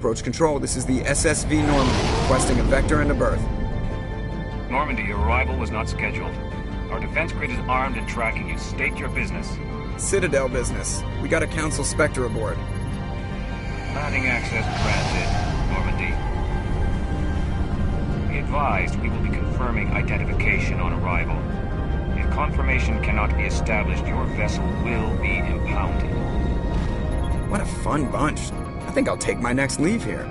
Approach Control, this is the SSV Normandy, requesting a vector and a berth. Normandy, your arrival was not scheduled. Our defense grid is armed and tracking you. State your business. Citadel business. We got a Council Spectre aboard. Landing access granted, Normandy. Be advised, we will be confirming identification on arrival. If confirmation cannot be established, your vessel will be impounded. What a fun bunch. I think I'll take my next leave here.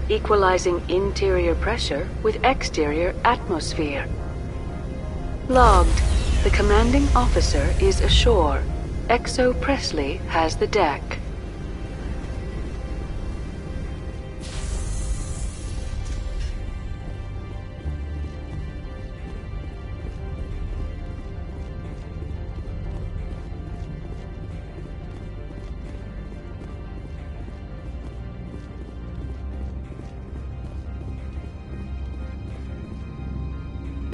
Equalizing interior pressure with exterior atmosphere. Logged. The commanding officer is ashore. Exo Presley has the deck.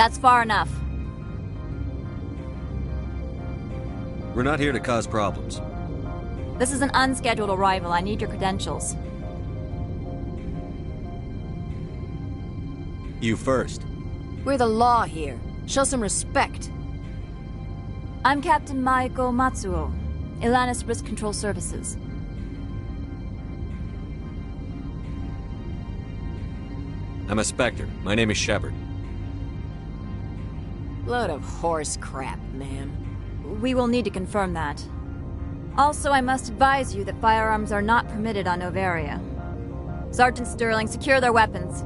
That's far enough. We're not here to cause problems. This is an unscheduled arrival. I need your credentials. You first. We're the law here. Show some respect. I'm Captain Maiko Matsuo, Ilanis Risk Control Services. I'm a Spectre. My name is Shepard. Load of horse crap, man. We will need to confirm that. Also, I must advise you that firearms are not permitted on Noveria. Sergeant Sterling, secure their weapons.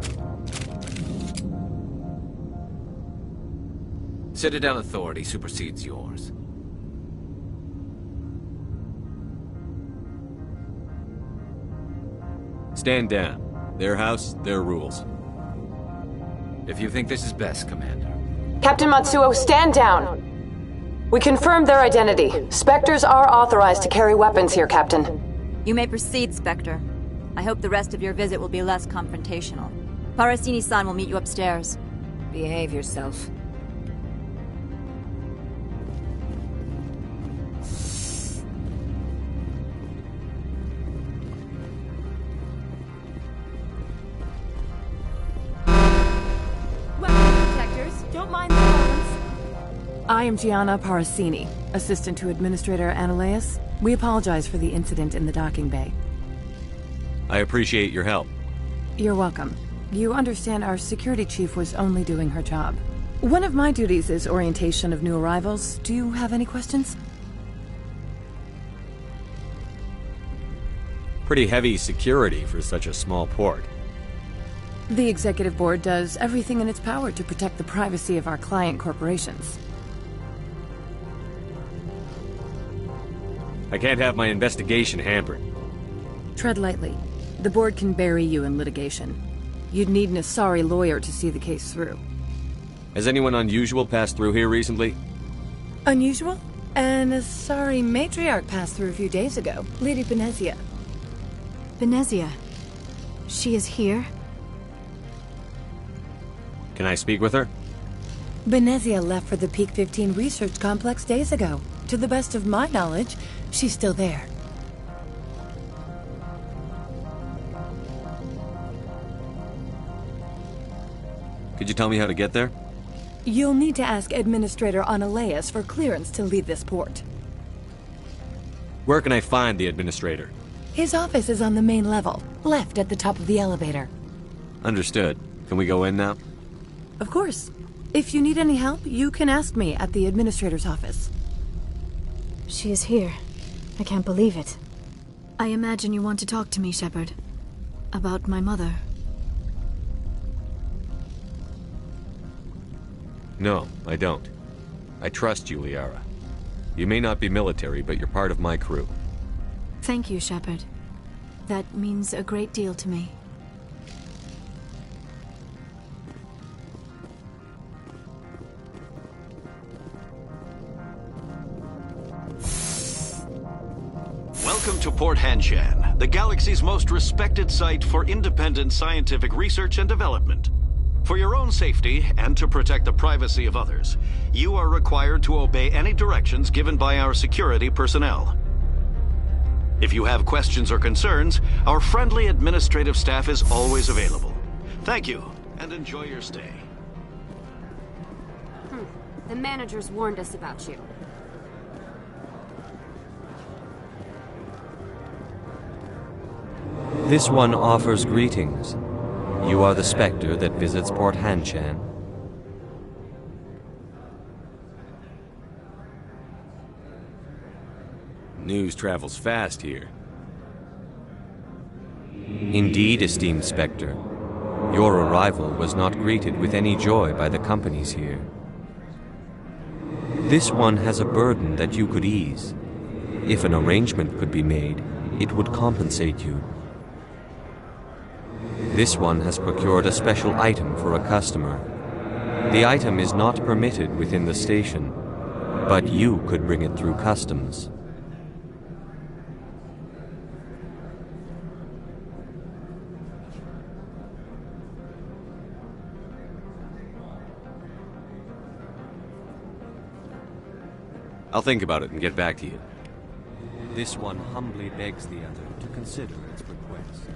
Citadel authority supersedes yours. Stand down. Their house, their rules. If you think this is best, Commander. Captain Matsuo, stand down! We confirmed their identity. Spectres are authorized to carry weapons here, Captain. You may proceed, Spectre. I hope the rest of your visit will be less confrontational. Parasini-san will meet you upstairs. Behave yourself. I am Gianna Parasini, assistant to Administrator Ananias. We apologize for the incident in the docking bay. I appreciate your help. You're welcome. You understand our security chief was only doing her job. One of my duties is orientation of new arrivals. Do you have any questions? Pretty heavy security for such a small port. The executive board does everything in its power to protect the privacy of our client corporations. I can't have my investigation hampered. Tread lightly. The board can bury you in litigation. You'd need an Asari lawyer to see the case through. Has anyone unusual passed through here recently? Unusual? An Asari matriarch passed through a few days ago. Lady Benezia. Benezia? She is here? Can I speak with her? Benezia left for the Peak 15 research complex days ago. To the best of my knowledge, she's still there. Could you tell me how to get there? You'll need to ask Administrator Analeas for clearance to leave this port. Where can I find the Administrator? His office is on the main level, left at the top of the elevator. Understood. Can we go in now? Of course. If you need any help, you can ask me at the Administrator's office. She is here. I can't believe it. I imagine you want to talk to me, Shepard. About my mother. No, I don't. I trust you, Liara. You may not be military, but you're part of my crew. Thank you, Shepard. That means a great deal to me. Welcome to Port Hanshan, the galaxy's most respected site for independent scientific research and development. For your own safety, and to protect the privacy of others, you are required to obey any directions given by our security personnel. If you have questions or concerns, our friendly administrative staff is always available. Thank you, and enjoy your stay. The managers warned us about you. This one offers greetings. You are the Spectre that visits Port Hanshan. News travels fast here. Indeed, esteemed Spectre. Your arrival was not greeted with any joy by the companies here. This one has a burden that you could ease. If an arrangement could be made, it would compensate you. This one has procured a special item for a customer. The item is not permitted within the station, but you could bring it through customs. I'll think about it and get back to you. This one humbly begs the other to consider its request.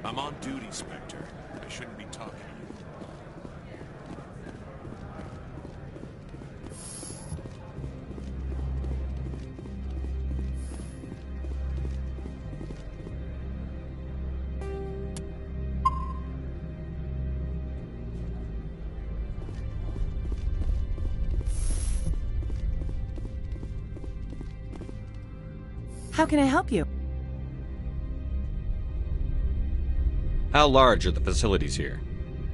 I'm on duty, Spectre. I shouldn't be talking to How can I help you? How large are the facilities here?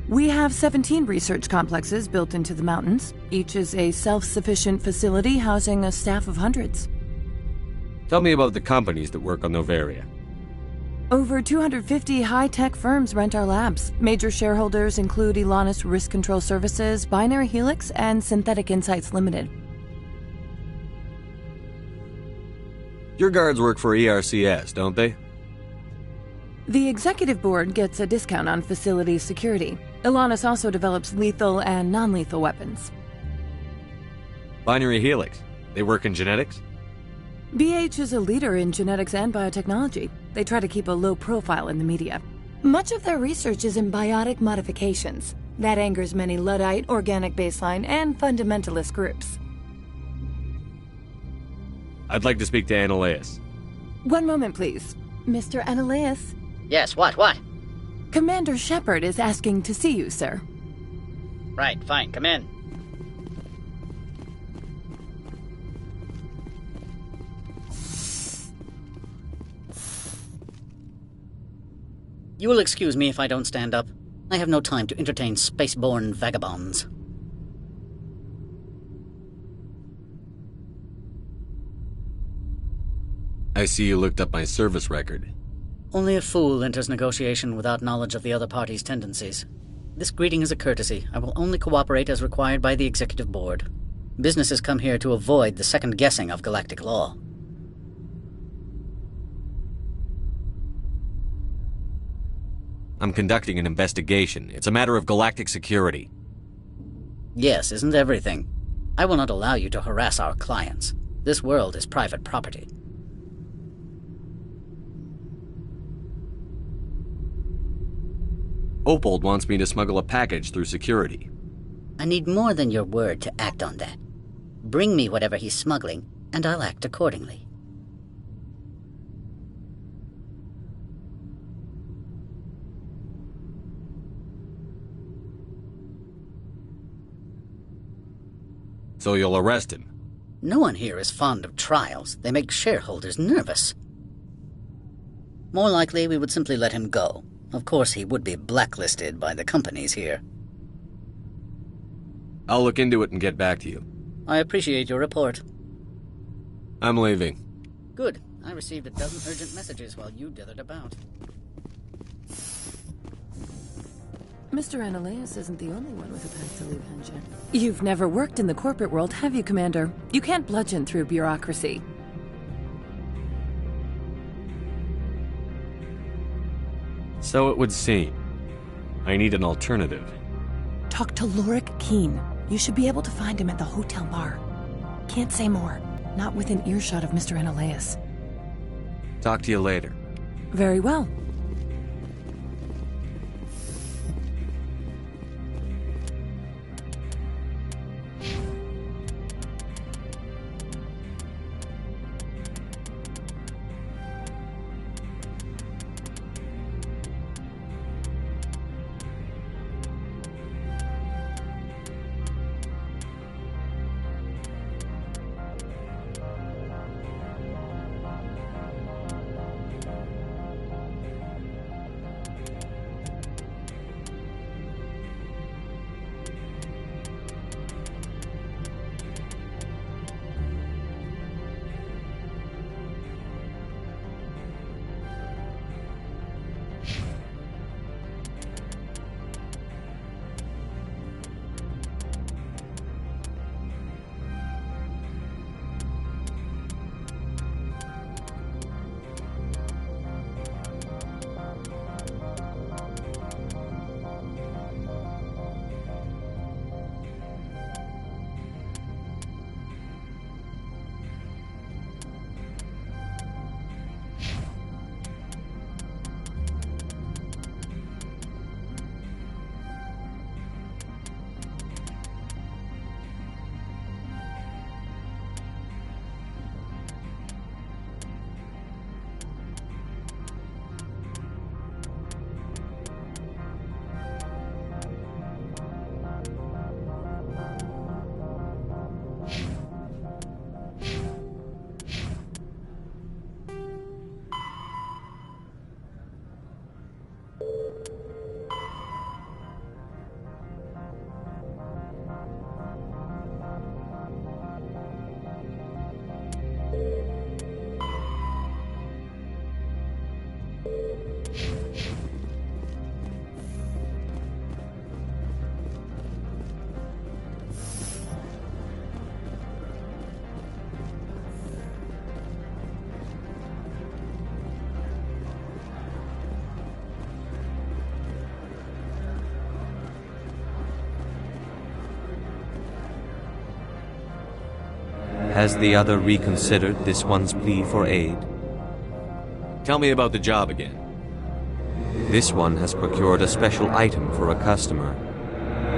We have 17 research complexes built into the mountains. Each is a self-sufficient facility housing a staff of hundreds. Tell me about the companies that work on Noveria. Over 250 high-tech firms rent our labs. Major shareholders include Elanus Risk Control Services, Binary Helix, and Synthetic Insights Limited. Your guards work for ERCS, don't they? The executive board gets a discount on facility security. Elanus also develops lethal and non-lethal weapons. Binary Helix. They work in genetics? BH is a leader in genetics and biotechnology. They try to keep a low profile in the media. Much of their research is in biotic modifications. That angers many Luddite, organic baseline, and fundamentalist groups. I'd like to speak to Analeas. One moment, please. Mr. Analeas? Yes, what? Commander Shepard is asking to see you, sir. Right, fine, come in. You will excuse me if I don't stand up. I have no time to entertain spaceborne vagabonds. I see you looked up my service record. Only a fool enters negotiation without knowledge of the other party's tendencies. This greeting is a courtesy. I will only cooperate as required by the Executive Board. Businesses come here to avoid the second guessing of galactic law. I'm conducting an investigation. It's a matter of galactic security. Yes, isn't everything? I will not allow you to harass our clients. This world is private property. Opold wants me to smuggle a package through security. I need more than your word to act on that. Bring me whatever he's smuggling, and I'll act accordingly. So you'll arrest him? No one here is fond of trials. They make shareholders nervous. More likely, we would simply let him go. Of course, he would be blacklisted by the companies here. I'll look into it and get back to you. I appreciate your report. I'm leaving. Good. I received a dozen urgent messages while you dithered about. Mr. Ananias isn't the only one with a path to leave Henshin. You've never worked in the corporate world, have you, Commander? You can't bludgeon through bureaucracy. So it would seem. I need an alternative. Talk to Lorik Keen. You should be able to find him at the hotel bar. Can't say more. Not within earshot of Mr. Ananias. Talk to you later. Very well. Has the other reconsidered this one's plea for aid? Tell me about the job again. This one has procured a special item for a customer.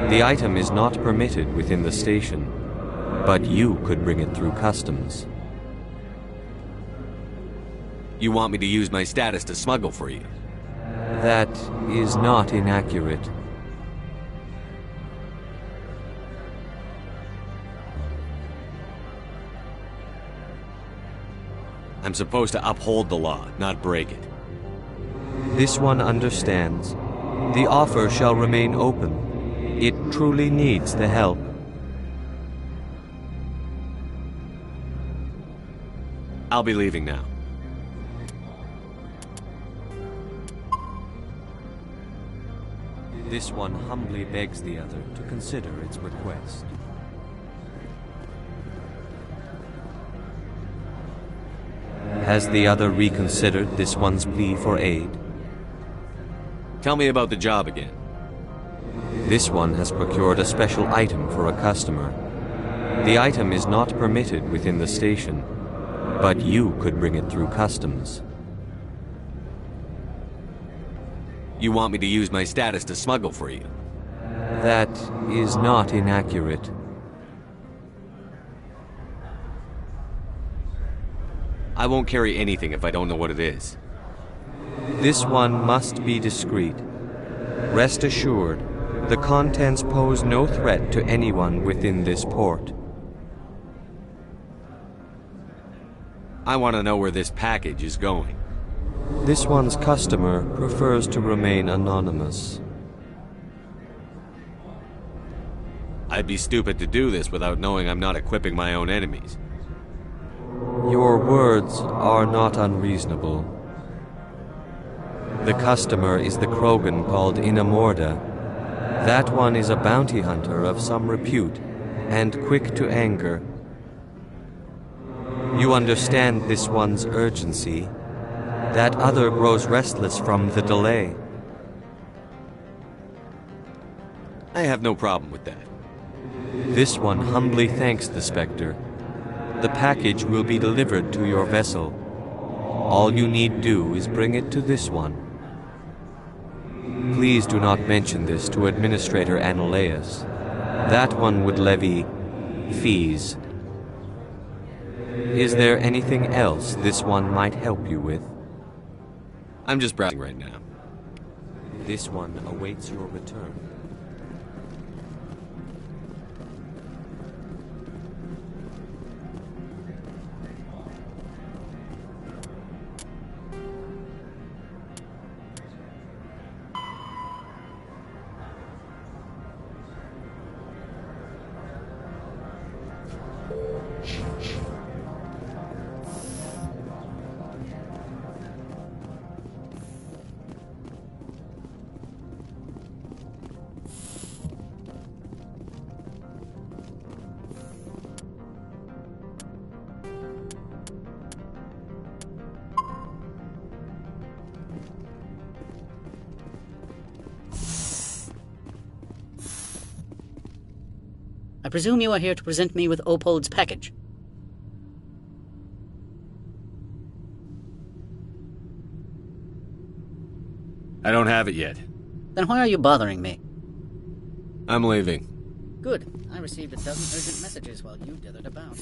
The item is not permitted within the station, but you could bring it through customs. You want me to use my status to smuggle for you? That is not inaccurate. I'm supposed to uphold the law, not break it. This one understands. The offer shall remain open. It truly needs the help. I'll be leaving now. This one humbly begs the other to consider its request. Has the other reconsidered this one's plea for aid? Tell me about the job again. This one has procured a special item for a customer. The item is not permitted within the station, but you could bring it through customs. You want me to use my status to smuggle for you? That is not inaccurate. I won't carry anything if I don't know what it is. This one must be discreet. Rest assured, the contents pose no threat to anyone within this port. I want to know where this package is going. This one's customer prefers to remain anonymous. I'd be stupid to do this without knowing I'm not equipping my own enemies. Your words are not unreasonable. The customer is the Krogan called Inamorda. That one is a bounty hunter of some repute, and quick to anger. You understand this one's urgency. That other grows restless from the delay. I have no problem with that. This one humbly thanks the Spectre. The package will be delivered to your vessel. All you need do is bring it to this one. Please do not mention this to Administrator Annaleus. That one would levy fees. Is there anything else this one might help you with? I'm just browsing right now. This one awaits your return. I presume you are here to present me with Opold's package. I don't have it yet. Then why are you bothering me? I'm leaving. Good. I received a dozen urgent messages while you dithered about.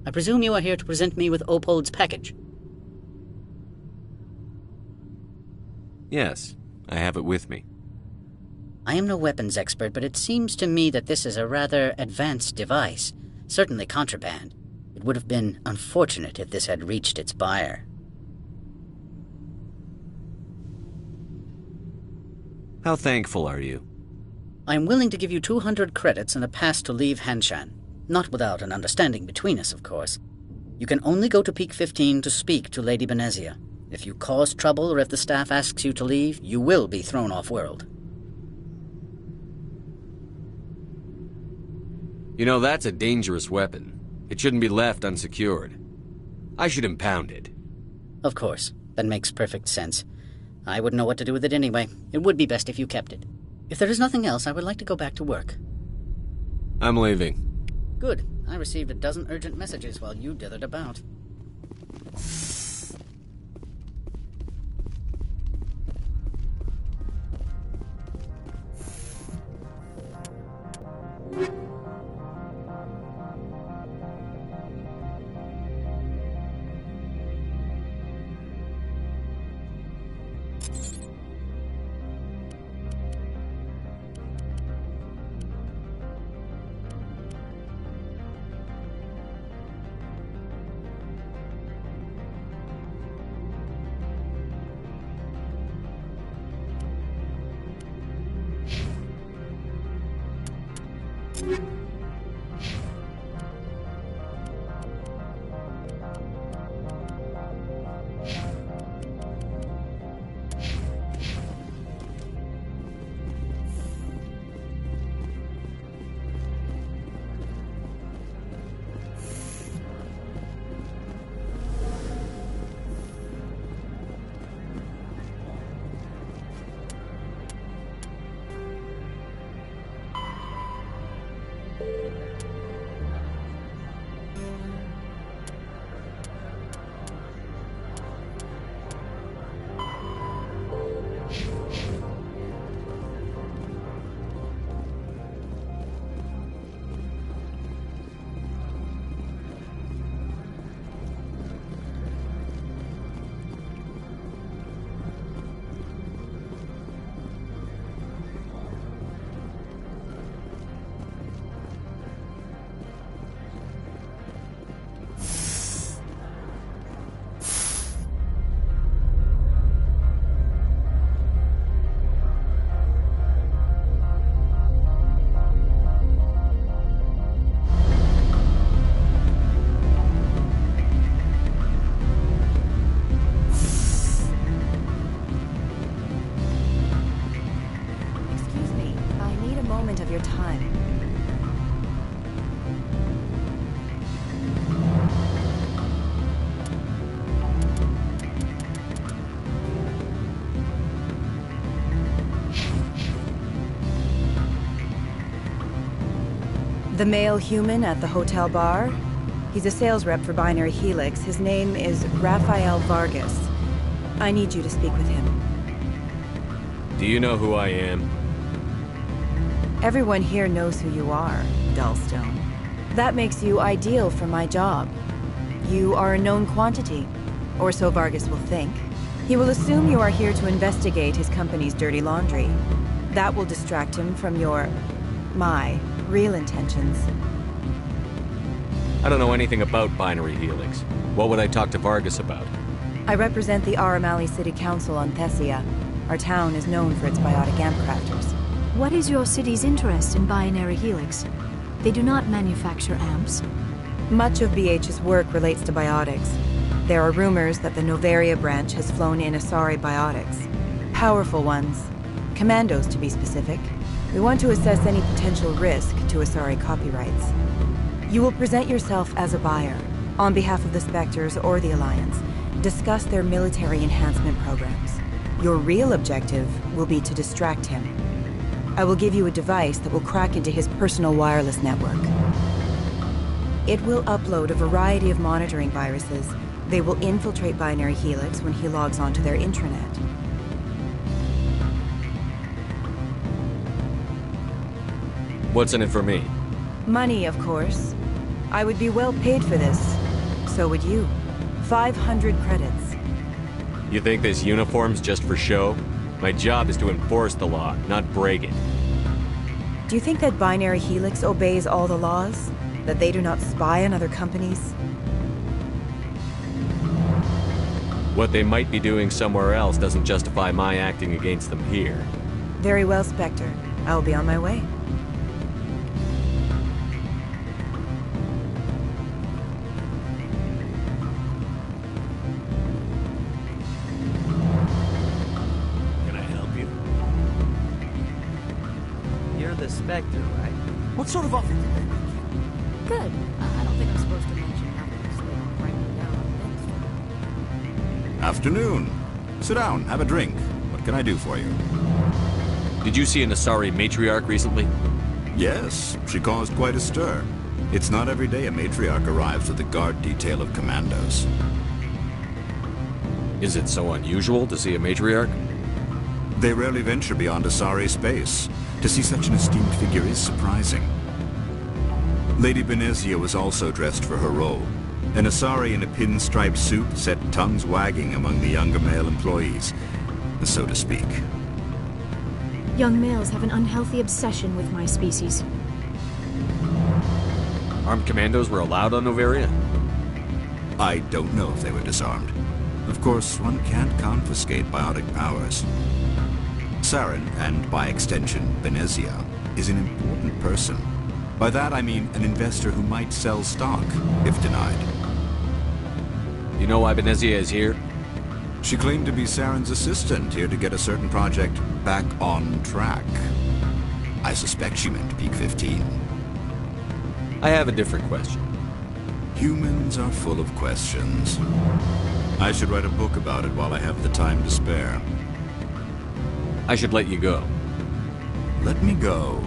I presume you are here to present me with Opold's package. Yes, I have it with me. I am no weapons expert, but it seems to me that this is a rather advanced device. Certainly contraband. It would have been unfortunate if this had reached its buyer. How thankful are you? I am willing to give you 200 credits and a pass to leave Hanshan. Not without an understanding between us, of course. You can only go to Peak 15 to speak to Lady Benezia. If you cause trouble or if the staff asks you to leave, you will be thrown off-world. You know, that's a dangerous weapon. It shouldn't be left unsecured. I should impound it. Of course. That makes perfect sense. I wouldn't know what to do with it anyway. It would be best if you kept it. If there is nothing else, I would like to go back to work. I'm leaving. Good. I received a dozen urgent messages while you dithered about. The male human at the hotel bar? He's a sales rep for Binary Helix. His name is Rafael Vargas. I need you to speak with him. Do you know who I am? Everyone here knows who you are, Dullstone. That makes you ideal for my job. You are a known quantity, or so Vargas will think. He will assume you are here to investigate his company's dirty laundry. That will distract him from my real intentions. I don't know anything about Binary Helix. What would I talk to Vargas about? I represent the Aramali City Council on Thessia. Our town is known for its biotic amp crafters. What is your city's interest in Binary Helix? They do not manufacture amps. Much of BH's work relates to biotics. There are rumors that the Noveria branch has flown in Asari biotics. Powerful ones. Commandos, to be specific. We want to assess any potential risk to Asari copyrights. You will present yourself as a buyer, on behalf of the Spectres or the Alliance. Discuss their military enhancement programs. Your real objective will be to distract him. I will give you a device that will crack into his personal wireless network. It will upload a variety of monitoring viruses. They will infiltrate Binary Helix when he logs onto their intranet. What's in it for me? Money, of course. I would be well paid for this, So would you. 500 credits. You think this uniform's just for show? My job is to enforce the law, not break it. Do you think that Binary Helix obeys all the laws? That they do not spy on other companies? What they might be doing somewhere else doesn't justify my acting against them here. Very well, Spectre. I will be on my way. Can I help you? You're the Spectre, right? What sort of offer did they make you? Good. I don't think I'm supposed to mention how much they don't break me down on things. Afternoon. Sit down, have a drink. What can I do for you? Did you see an Asari matriarch recently? Yes, she caused quite a stir. It's not every day a matriarch arrives with a guard detail of commandos. Is it so unusual to see a matriarch? They rarely venture beyond Asari space. To see such an esteemed figure is surprising. Lady Benezia was also dressed for her role. An Asari in a pinstriped suit set tongues wagging among the younger male employees, so to speak. Young males have an unhealthy obsession with my species. Armed commandos were allowed on Noveria? I don't know if they were disarmed. Of course, one can't confiscate biotic powers. Saren, and by extension, Benezia, is an important person. By that I mean an investor who might sell stock, if denied. You know why Benezia is here? She claimed to be Saren's assistant, here to get a certain project back on track. I suspect she meant Peak 15. I have a different question. Humans are full of questions. I should write a book about it while I have the time to spare. I should let you go. Let me go?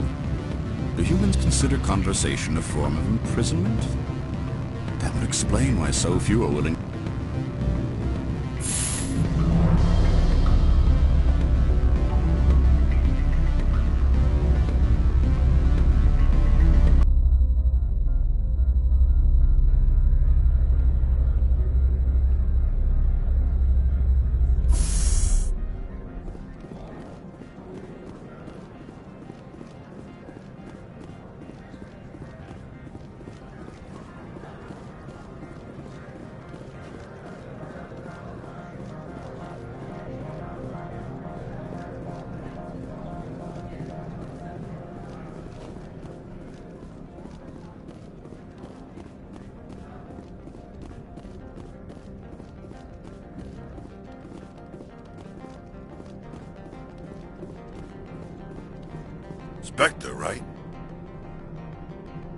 Do humans consider conversation a form of imprisonment? That would explain why so few are willing. Spectre, right?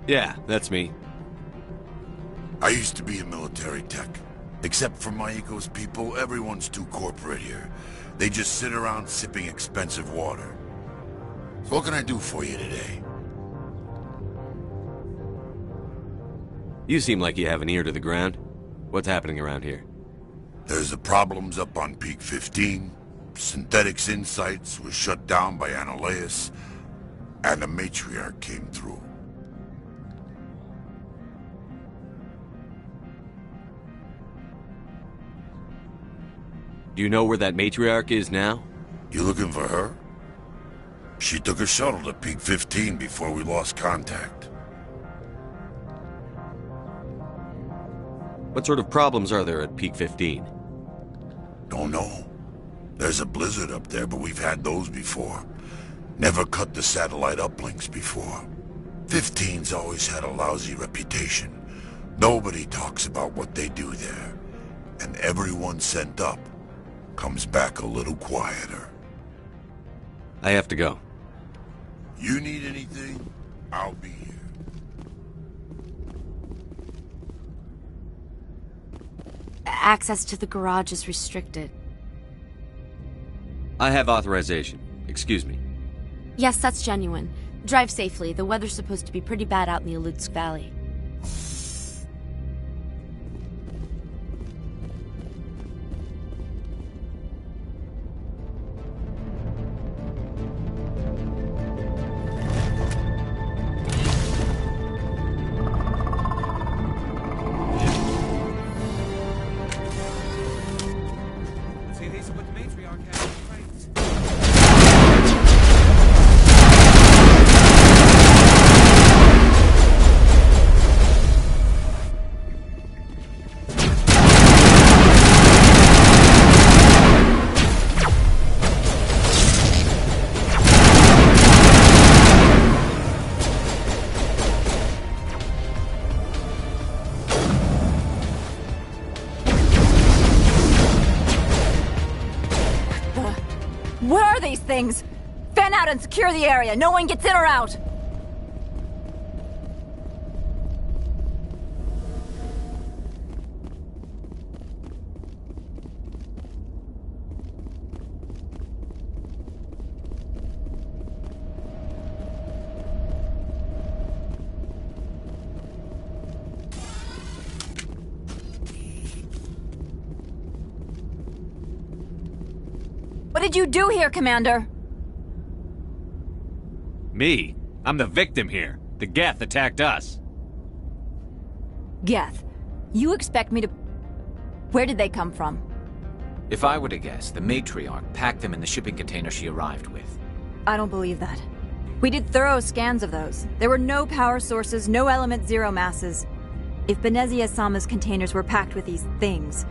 Yeah, that's me. I used to be in military tech. Except for Maiko's people, everyone's too corporate here. They just sit around sipping expensive water. So what can I do for you today? You seem like you have an ear to the ground. What's happening around here? There's the problems up on Peak 15. Synthetics Insights was shut down by Anoleus. And a matriarch came through. Do you know where that matriarch is now? You looking for her? She took a shuttle to Peak 15 before we lost contact. What sort of problems are there at Peak 15? Don't know. There's a blizzard up there, but we've had those before. Never cut the satellite uplinks before. 15's always had a lousy reputation. Nobody talks about what they do there. And everyone sent up comes back a little quieter. I have to go. You need anything? I'll be here. Access to the garage is restricted. I have authorization. Excuse me. Yes, that's genuine. Drive safely. The weather's supposed to be pretty bad out in the Alutsk Valley. What are these things? Fan out and secure the area. No one gets in or out. What did you do here, Commander? Me? I'm the victim here. The Geth attacked us. Geth, you expect me to... Where did they come from? If I were to guess, the matriarch packed them in the shipping container she arrived with. I don't believe that. We did thorough scans of those. There were no power sources, no element zero masses. If Benezia Sama's containers were packed with these things,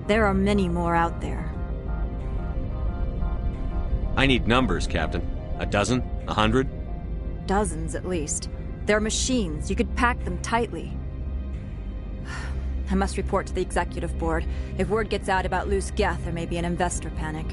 there are many more out there. I need numbers, Captain. A dozen? 100? Dozens, at least. They're machines. You could pack them tightly. I must report to the executive board. If word gets out about loose Geth, there may be an investor panic.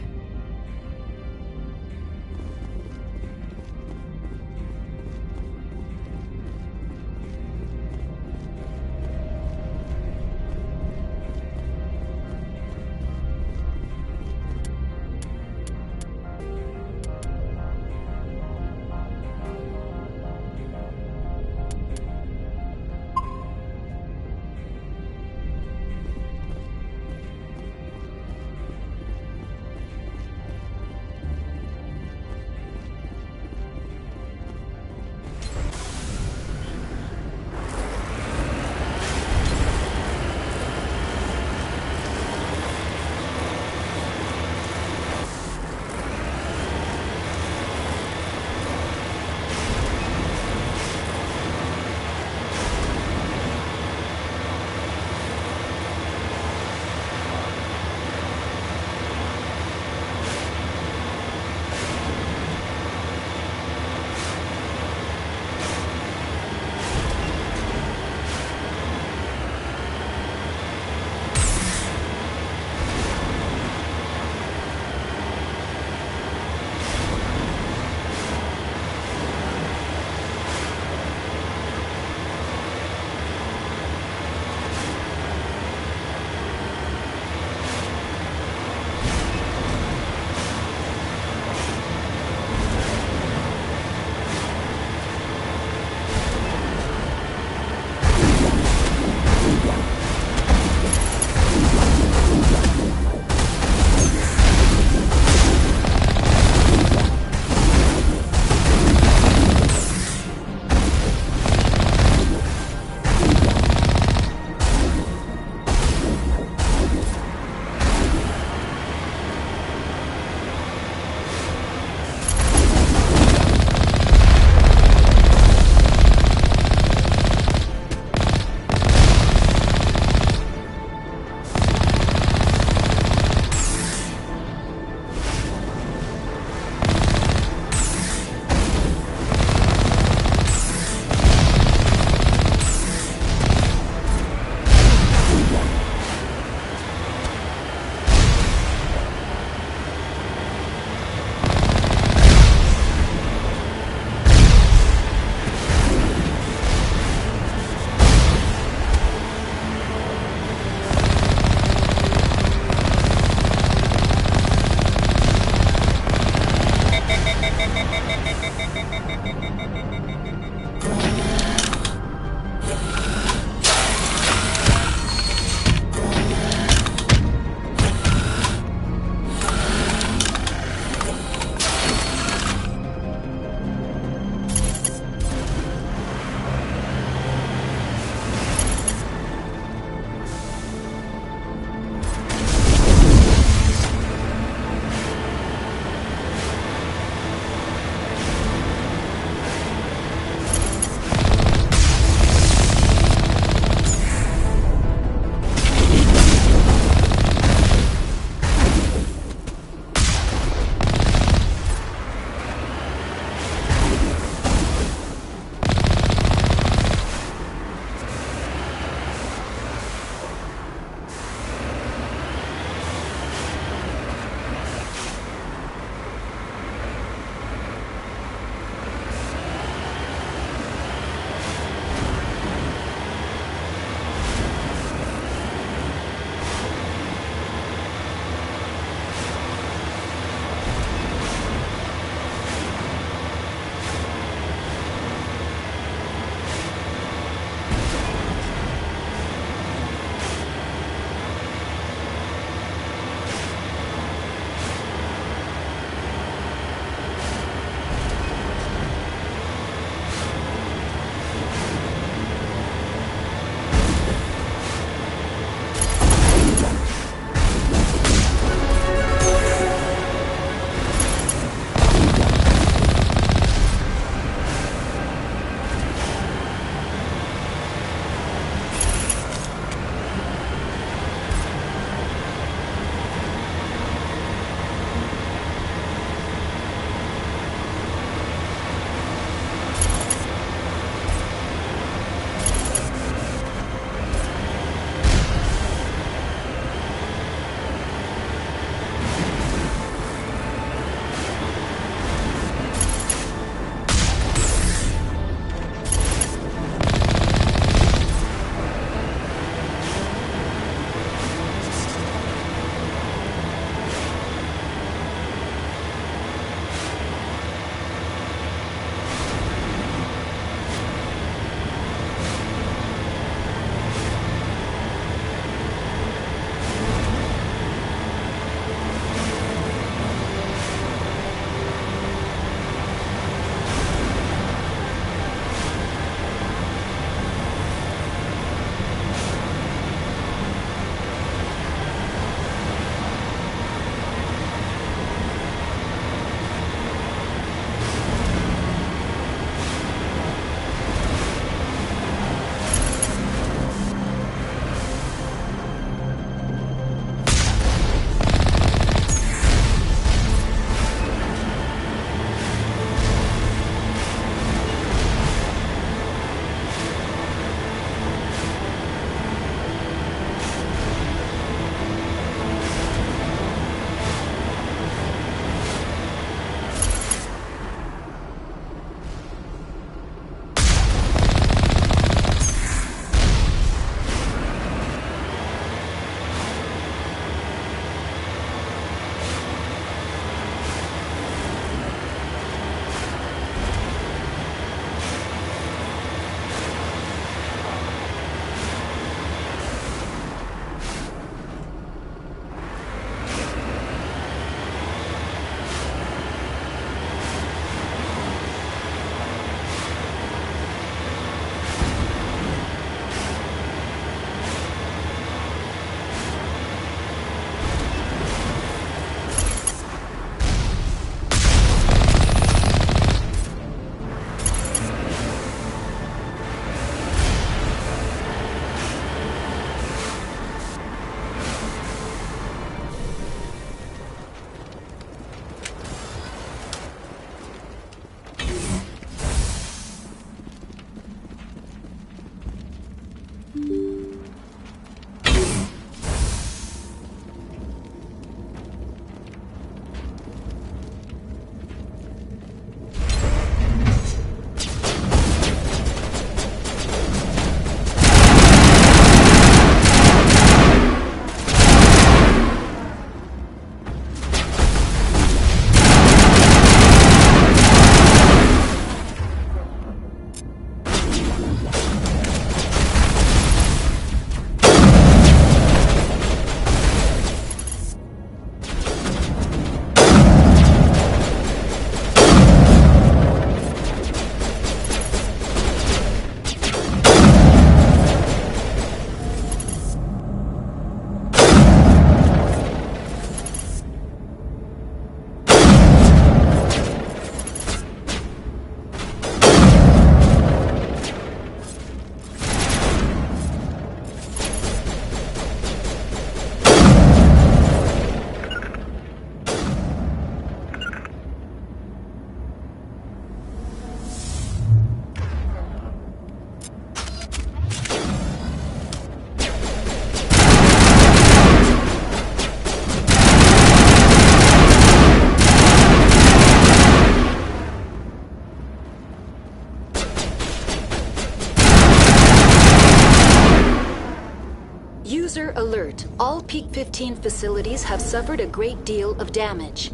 alert. All Peak 15 facilities have suffered a great deal of damage.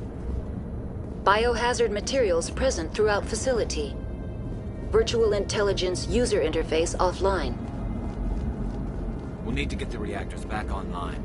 Biohazard materials present throughout facility. Virtual intelligence user interface offline. We'll need to get the reactors back online.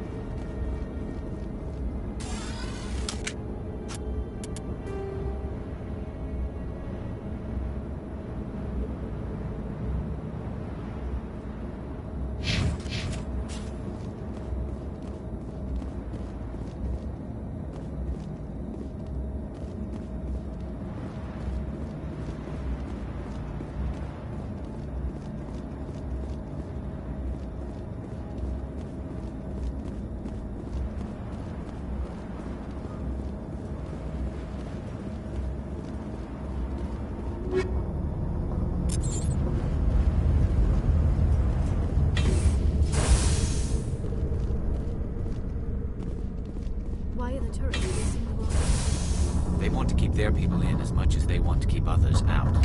Why are the turrets facing the wall? They want to keep their people in as much as they want to keep others out.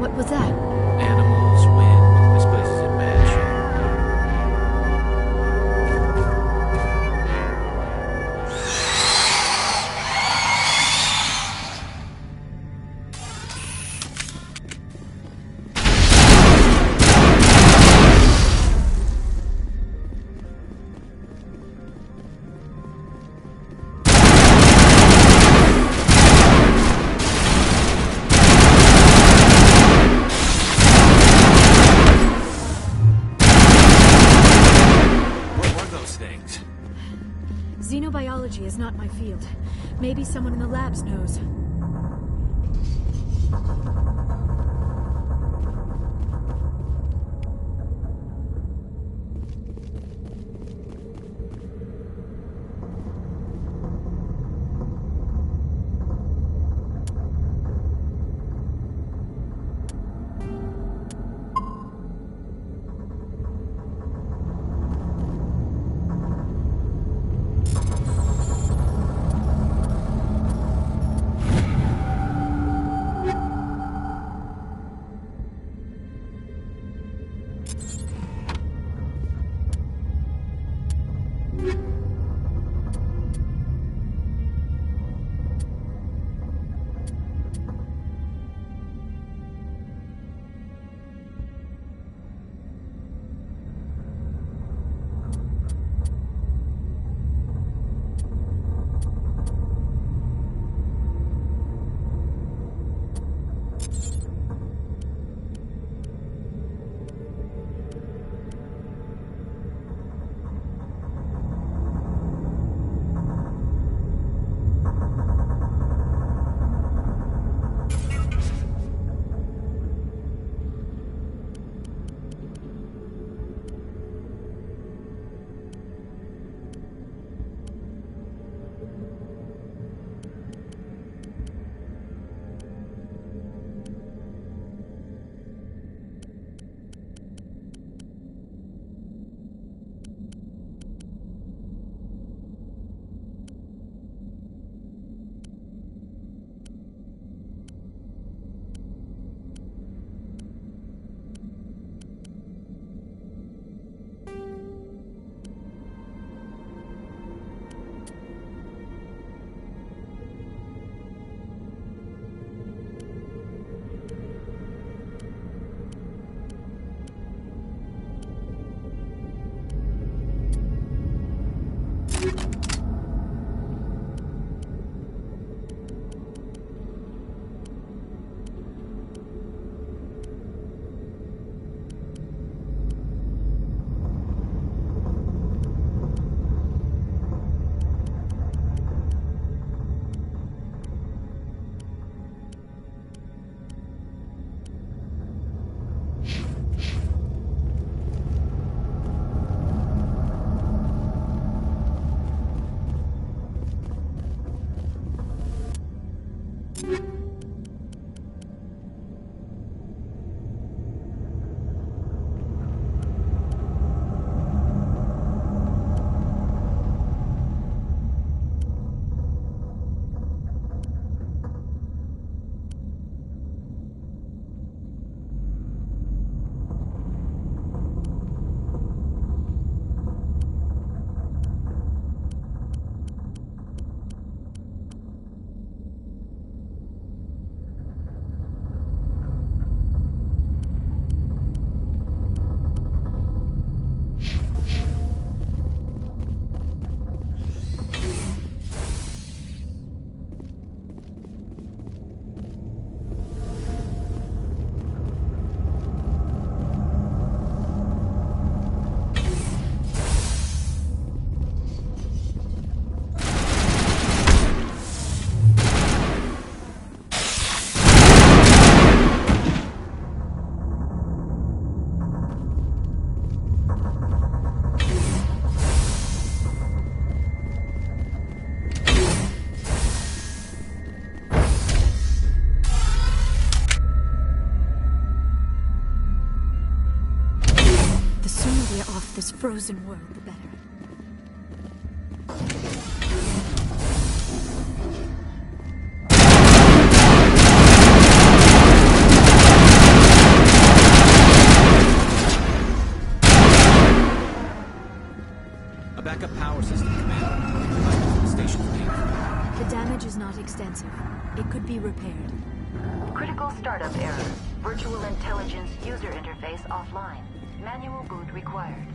What was that? Animals, wind. This place is in bad Xenobiology is not my field. Maybe someone in the labs knows. This frozen world, the better. A backup power system, Commander. The station's being. The damage is not extensive. It could be repaired. Critical startup error. Virtual intelligence user interface offline. Manual boot required.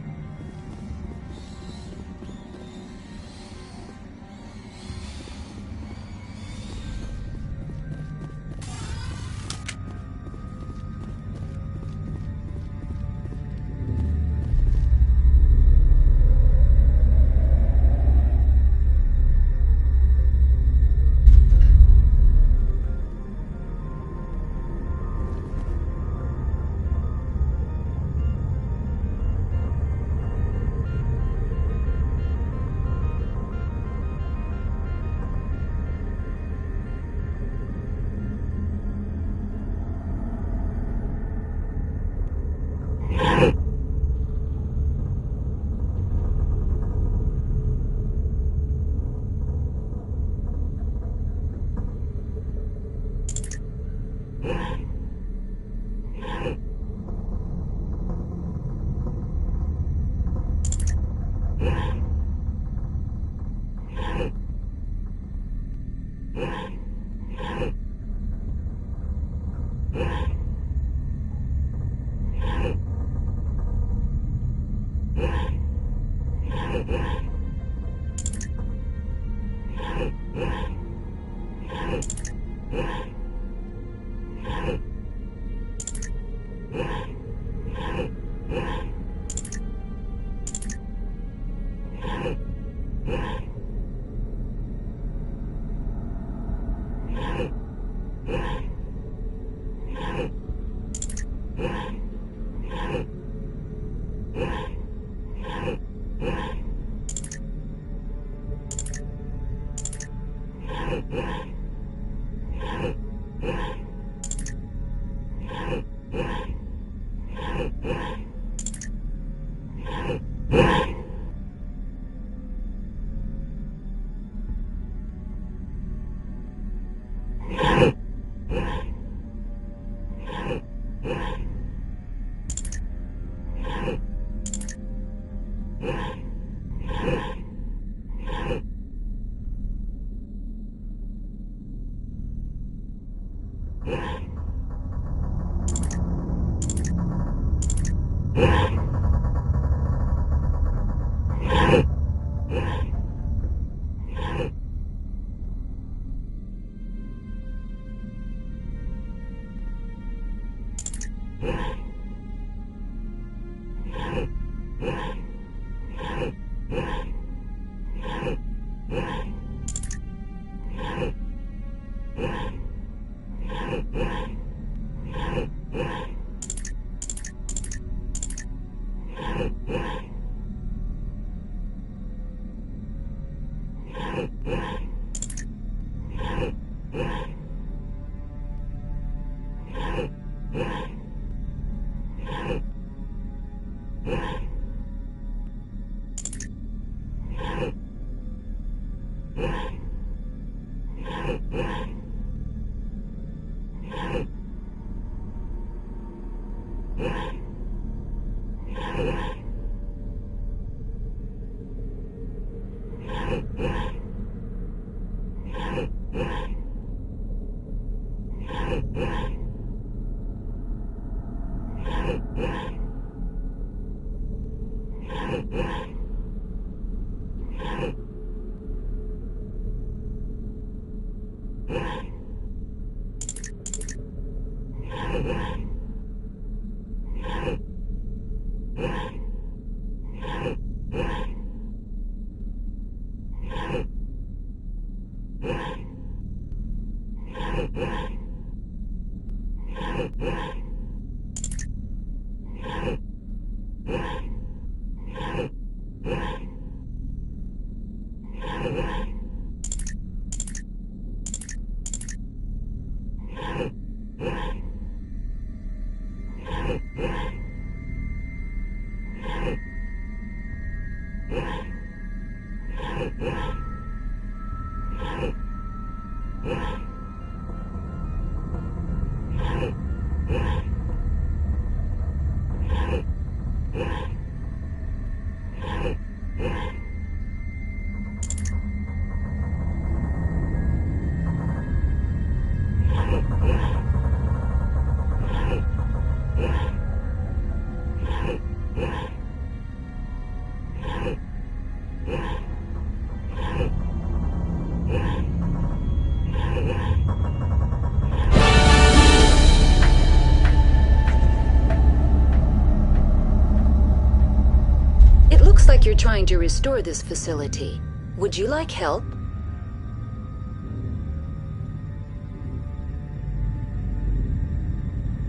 Looks like you're trying to restore this facility. Would you like help?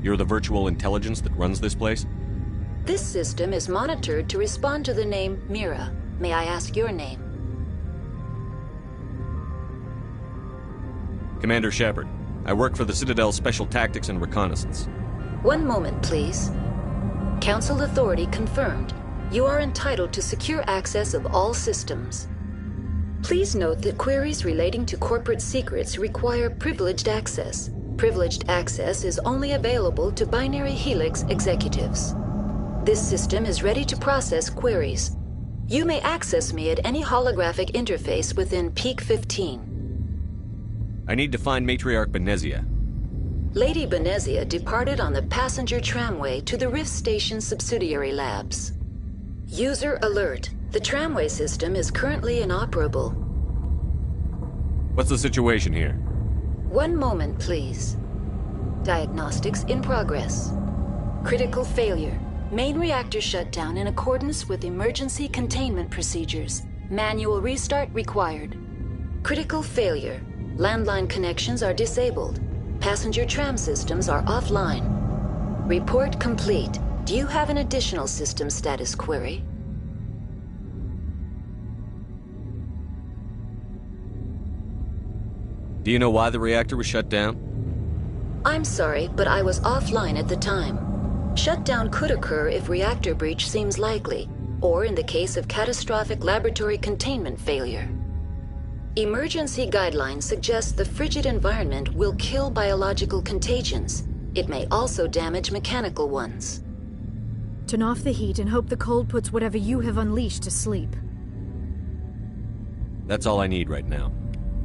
You're the virtual intelligence that runs this place? This system is monitored to respond to the name Mira. May I ask your name? Commander Shepard. I work for the Citadel Special Tactics and Reconnaissance. One moment, please. Council authority confirmed. You are entitled to secure access of all systems. Please note that queries relating to corporate secrets require privileged access. Privileged access is only available to Binary Helix executives. This system is ready to process queries. You may access me at any holographic interface within Peak 15. I need to find Matriarch Benezia. Lady Benezia departed on the passenger tramway to the Rift Station subsidiary labs. User alert. The tramway system is currently inoperable. What's the situation here? One moment, please. Diagnostics in progress. Critical failure. Main reactor shut down in accordance with emergency containment procedures. Manual restart required. Critical failure. Landline connections are disabled. Passenger tram systems are offline. Report complete. Do you have an additional system status query? Do you know why the reactor was shut down? I'm sorry, but I was offline at the time. Shutdown could occur if reactor breach seems likely, or in the case of catastrophic laboratory containment failure. Emergency guidelines suggest the frigid environment will kill biological contagions. It may also damage mechanical ones. Turn off the heat and hope the cold puts whatever you have unleashed to sleep. That's all I need right now.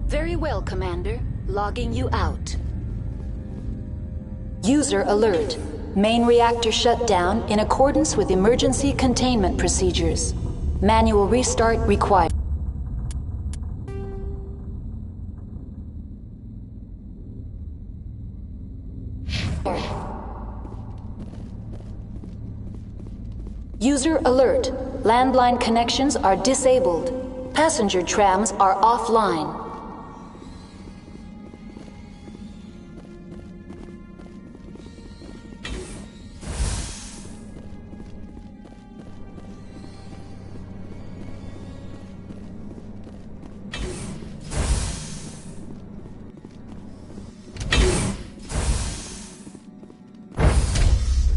Very well, Commander. Logging you out. User alert. Main reactor shut down in accordance with emergency containment procedures. Manual restart required. User alert. landline connections are disabled. Passenger trams are offline.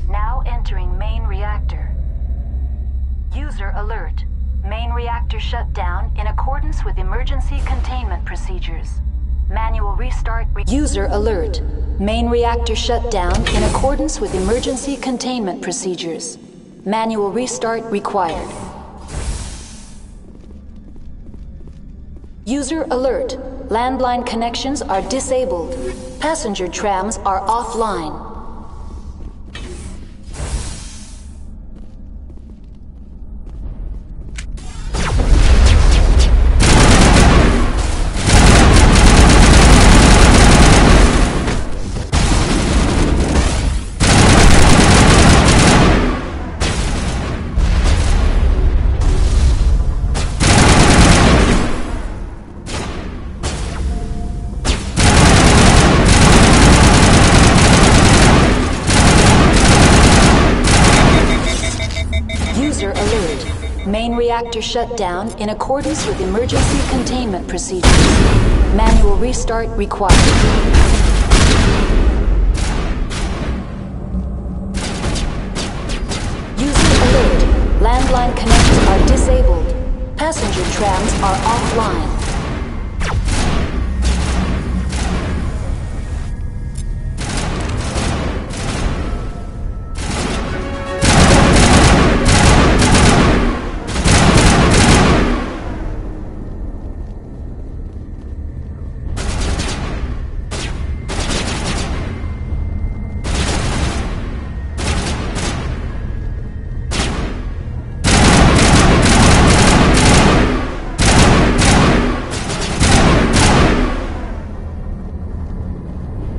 Now entering main reactor. User alert. Main reactor shut down in accordance with emergency containment procedures. Manual restart. User alert. Main reactor shut down in accordance with emergency containment procedures. Manual restart required. User alert. Landline connections are disabled. Passenger trams are offline. Main reactor shut down in accordance with emergency containment procedures. Manual restart required. User alert. Landline connections are disabled. Passenger trams are offline.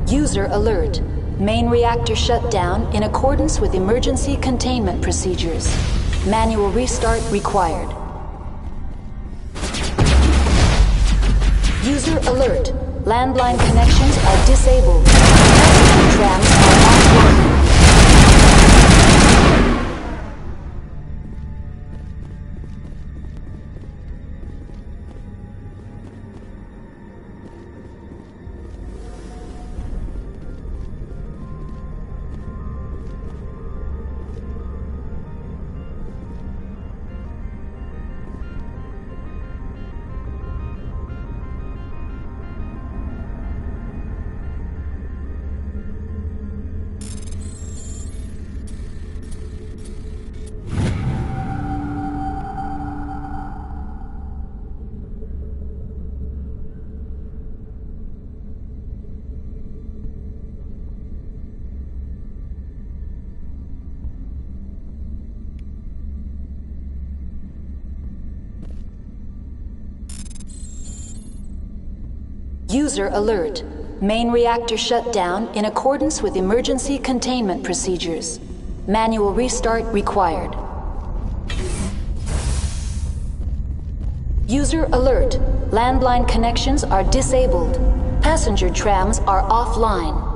User alert. Main reactor shut down in accordance with emergency containment procedures. Manual restart required. User alert. Landline connections are disabled. Passenger trams are offline. User alert. Main reactor shut down in accordance with emergency containment procedures. Manual restart required. User alert. Landline connections are disabled. Passenger trams are offline.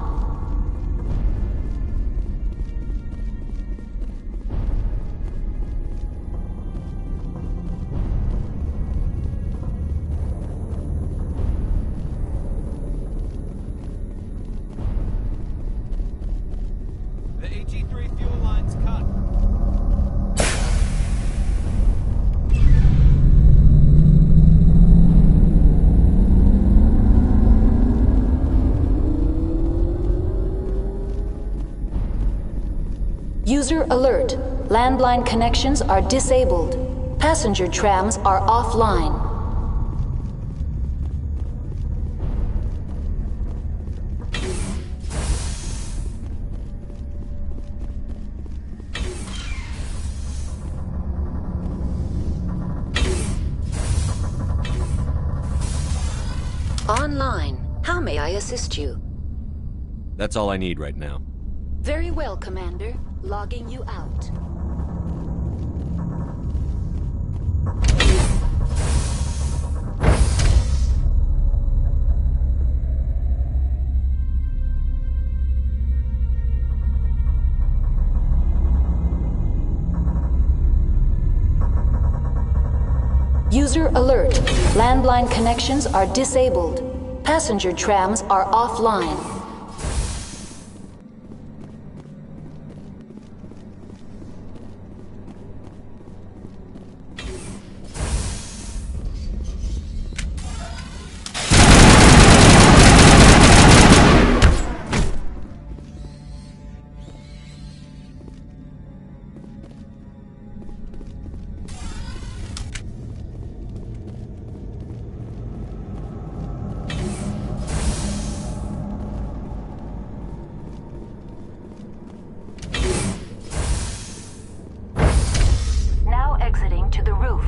User alert. Landline connections are disabled. Passenger trams are offline. Online. How may I assist you? That's all I need right now. Very well, Commander. Logging you out. User alert. Landline connections are disabled. Passenger trams are offline. Exiting to the roof.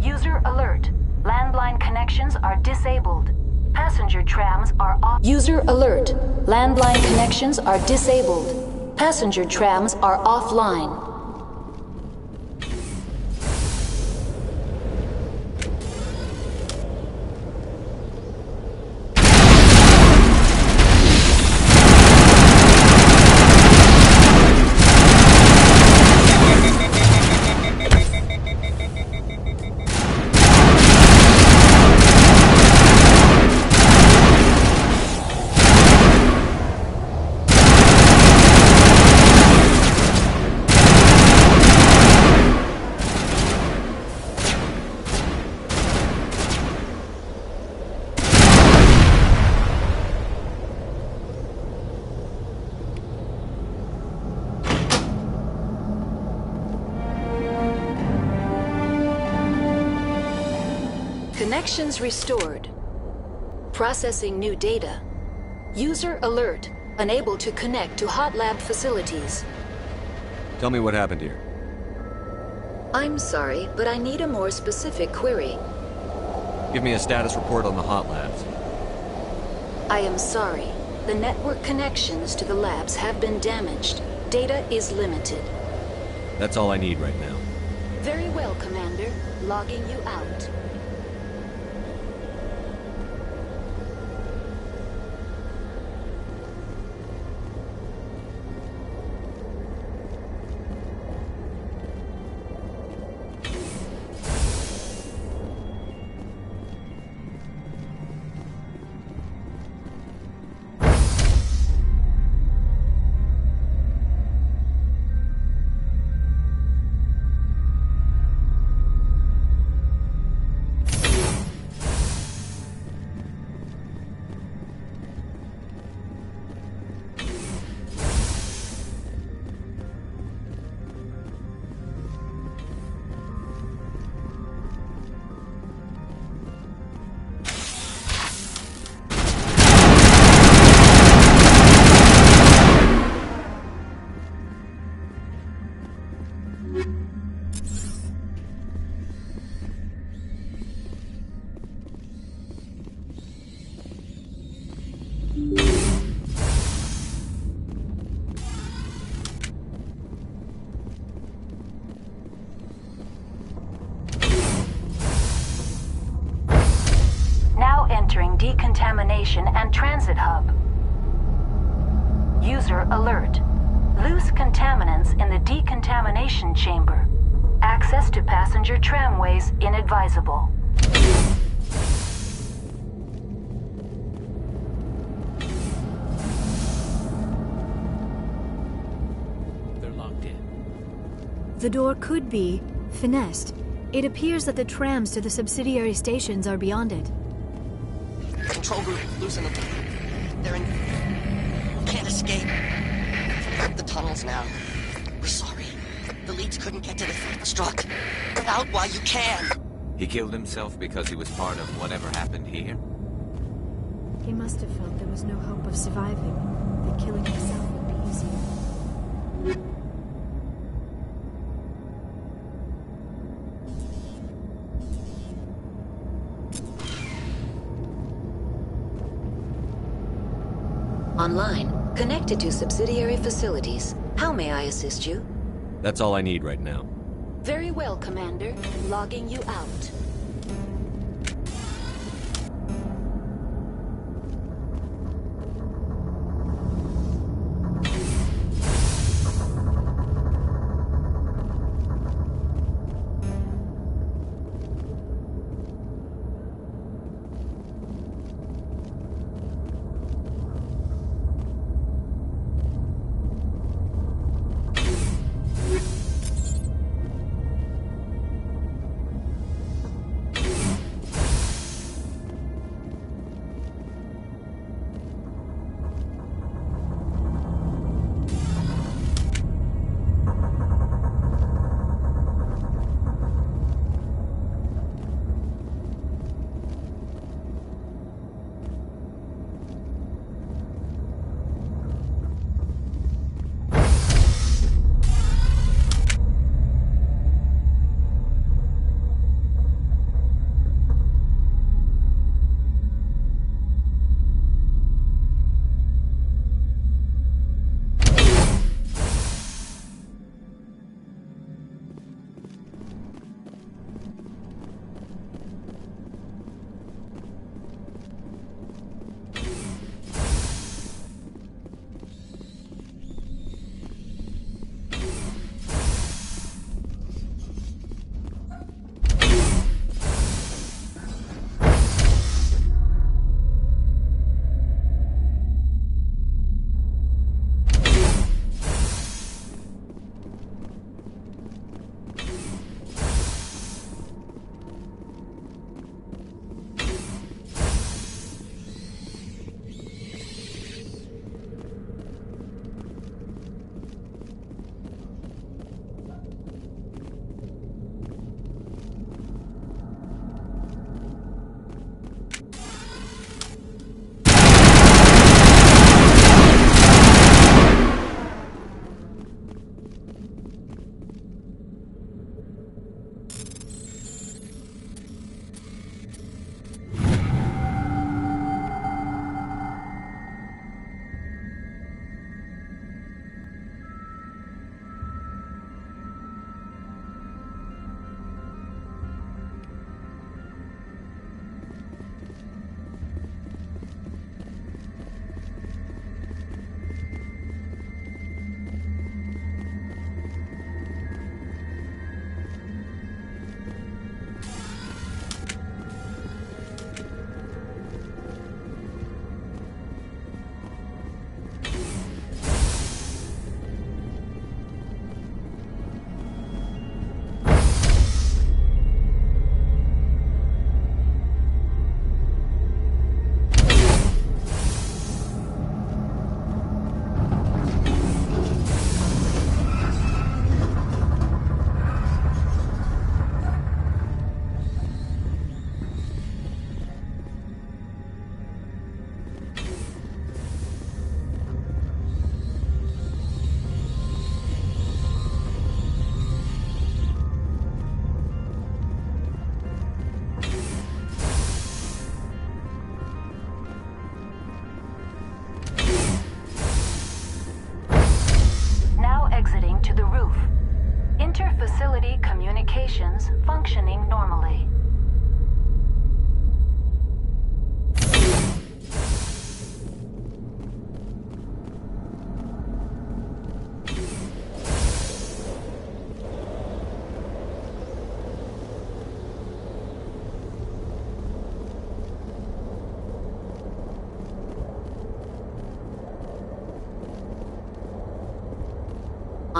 User alert. Landline connections are disabled. Passenger trams are off. User alert. Landline connections are disabled. Passenger trams are offline. Connections restored. Processing new data. User alert. Unable to connect to hot lab facilities. Tell me what happened here. I'm sorry, but I need a more specific query. Give me a status report on the hot labs. I am sorry. The network connections to the labs have been damaged. Data is limited. That's all I need right now. Very well, Commander. Logging you out. Entering decontamination and transit hub. User alert. Loose contaminants in the decontamination chamber. Access to passenger tramways inadvisable. They're locked in. The door could be finessed. It appears that the trams to the subsidiary stations are beyond it. Control group, loosen them. They're in... can't escape. The tunnels now. We're sorry. The leads couldn't get to the struck. Get out while you can. He killed himself because he was part of whatever happened here? He must have felt there was no hope of surviving. That killing himself would be easier. Online. Connected to subsidiary facilities. How may I assist you? That's all I need right now. Very well, Commander. Logging you out.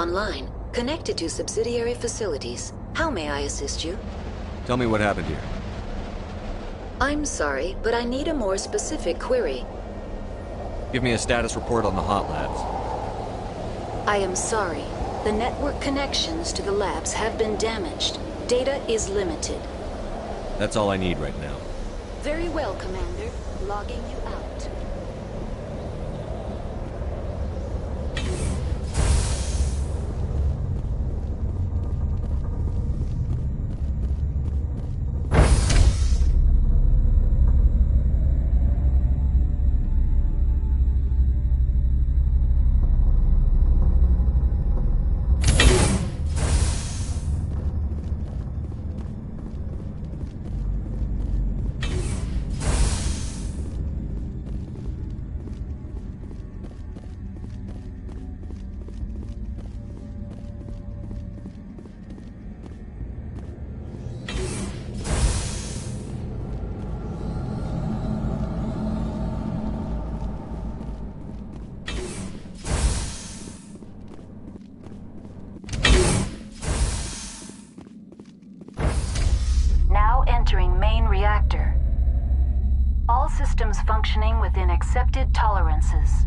Online, connected to subsidiary facilities. How may I assist you? Tell me what happened here. I'm sorry, but I need a more specific query. Give me a status report on the hot labs. I am sorry. The network connections to the labs have been damaged. Data is limited. That's all I need right now. Very well, Commander. Logging you out. Entering main reactor. All systems functioning within accepted tolerances.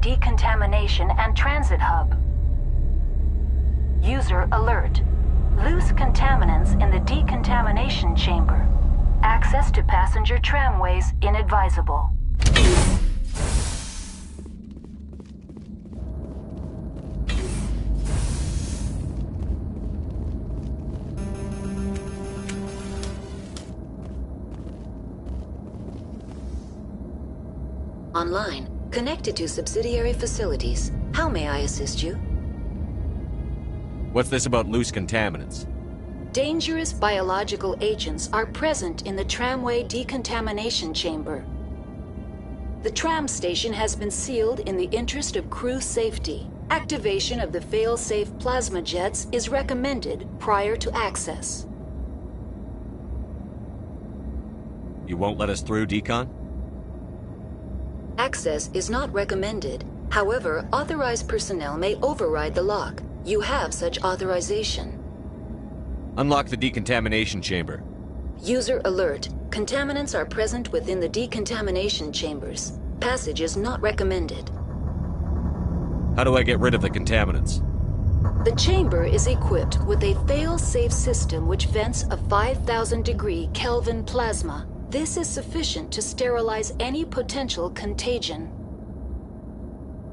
decontamination and transit hub. User alert. Loose contaminants in the decontamination chamber. Access to passenger tramways inadvisable. Online, connected to subsidiary facilities. How may I assist you? What's this about loose contaminants? Dangerous biological agents are present in the tramway decontamination chamber. The tram station has been sealed in the interest of crew safety. Activation of the fail-safe plasma jets is recommended prior to access. You won't let us through, Decon? Access is not recommended. However, authorized personnel may override the lock. You have such authorization. Unlock the decontamination chamber. User alert. Contaminants are present within the decontamination chambers. Passage is not recommended. How do I get rid of the contaminants? The chamber is equipped with a fail-safe system which vents a 5,000-degree Kelvin plasma. This is sufficient to sterilize any potential contagion.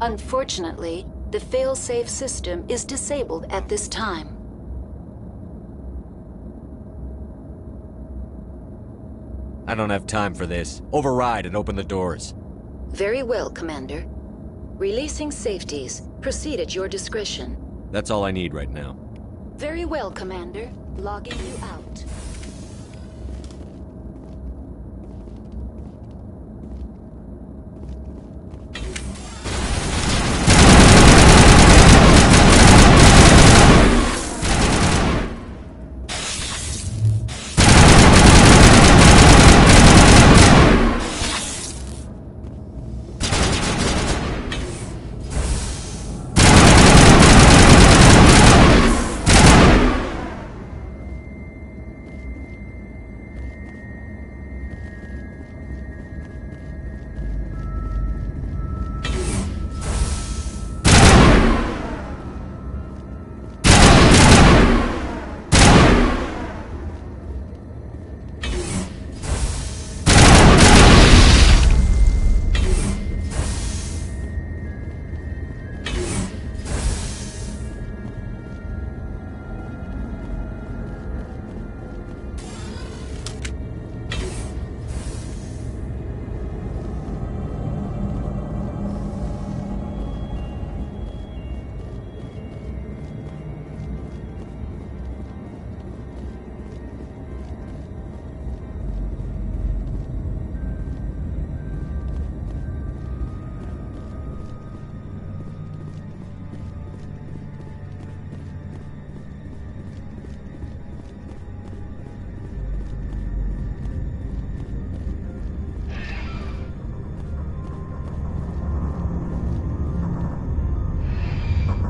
Unfortunately, the fail-safe system is disabled at this time. I don't have time for this. Override and open the doors. Very well, Commander. Releasing safeties. Proceed at your discretion. That's all I need right now. Very well, Commander. Logging you out.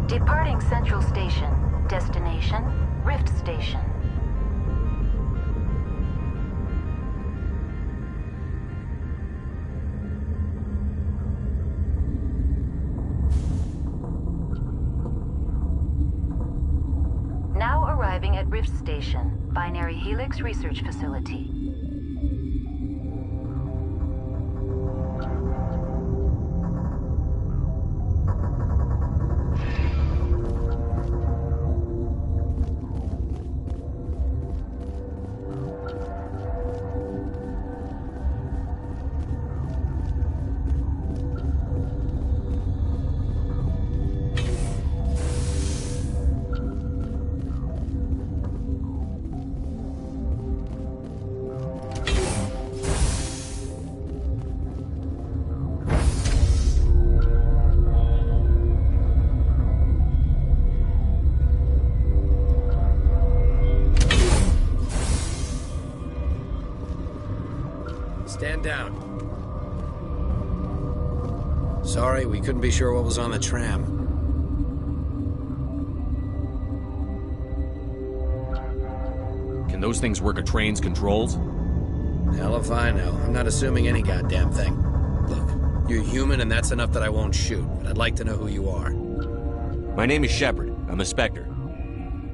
Departing Central Station. Destination, Rift Station. Now arriving at Rift Station, Binary Helix Research Facility. Stand down. Sorry, we couldn't be sure what was on the tram. Can those things work a train's controls? Hell if I know. I'm not assuming any goddamn thing. Look, You're human, and that's enough that I won't shoot. But I'd like to know who you are. My name is Shepard. I'm a Spectre.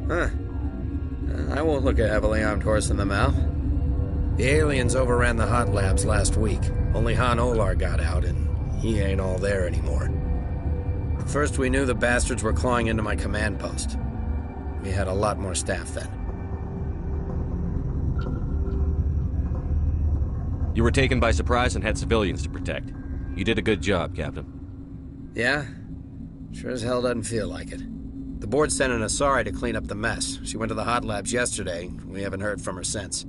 Huh. I won't look a heavily armed horse in the mouth. The aliens overran the hot labs last week. Only Han Olar got out, and he ain't all there anymore. First we knew the bastards were clawing into my command post. We had a lot more staff then. You were taken by surprise and had civilians to protect. You did a good job, Captain. Yeah? Sure as hell doesn't feel like it. The board sent an Asari to clean up the mess. She went to the hot labs yesterday. We haven't heard from her since.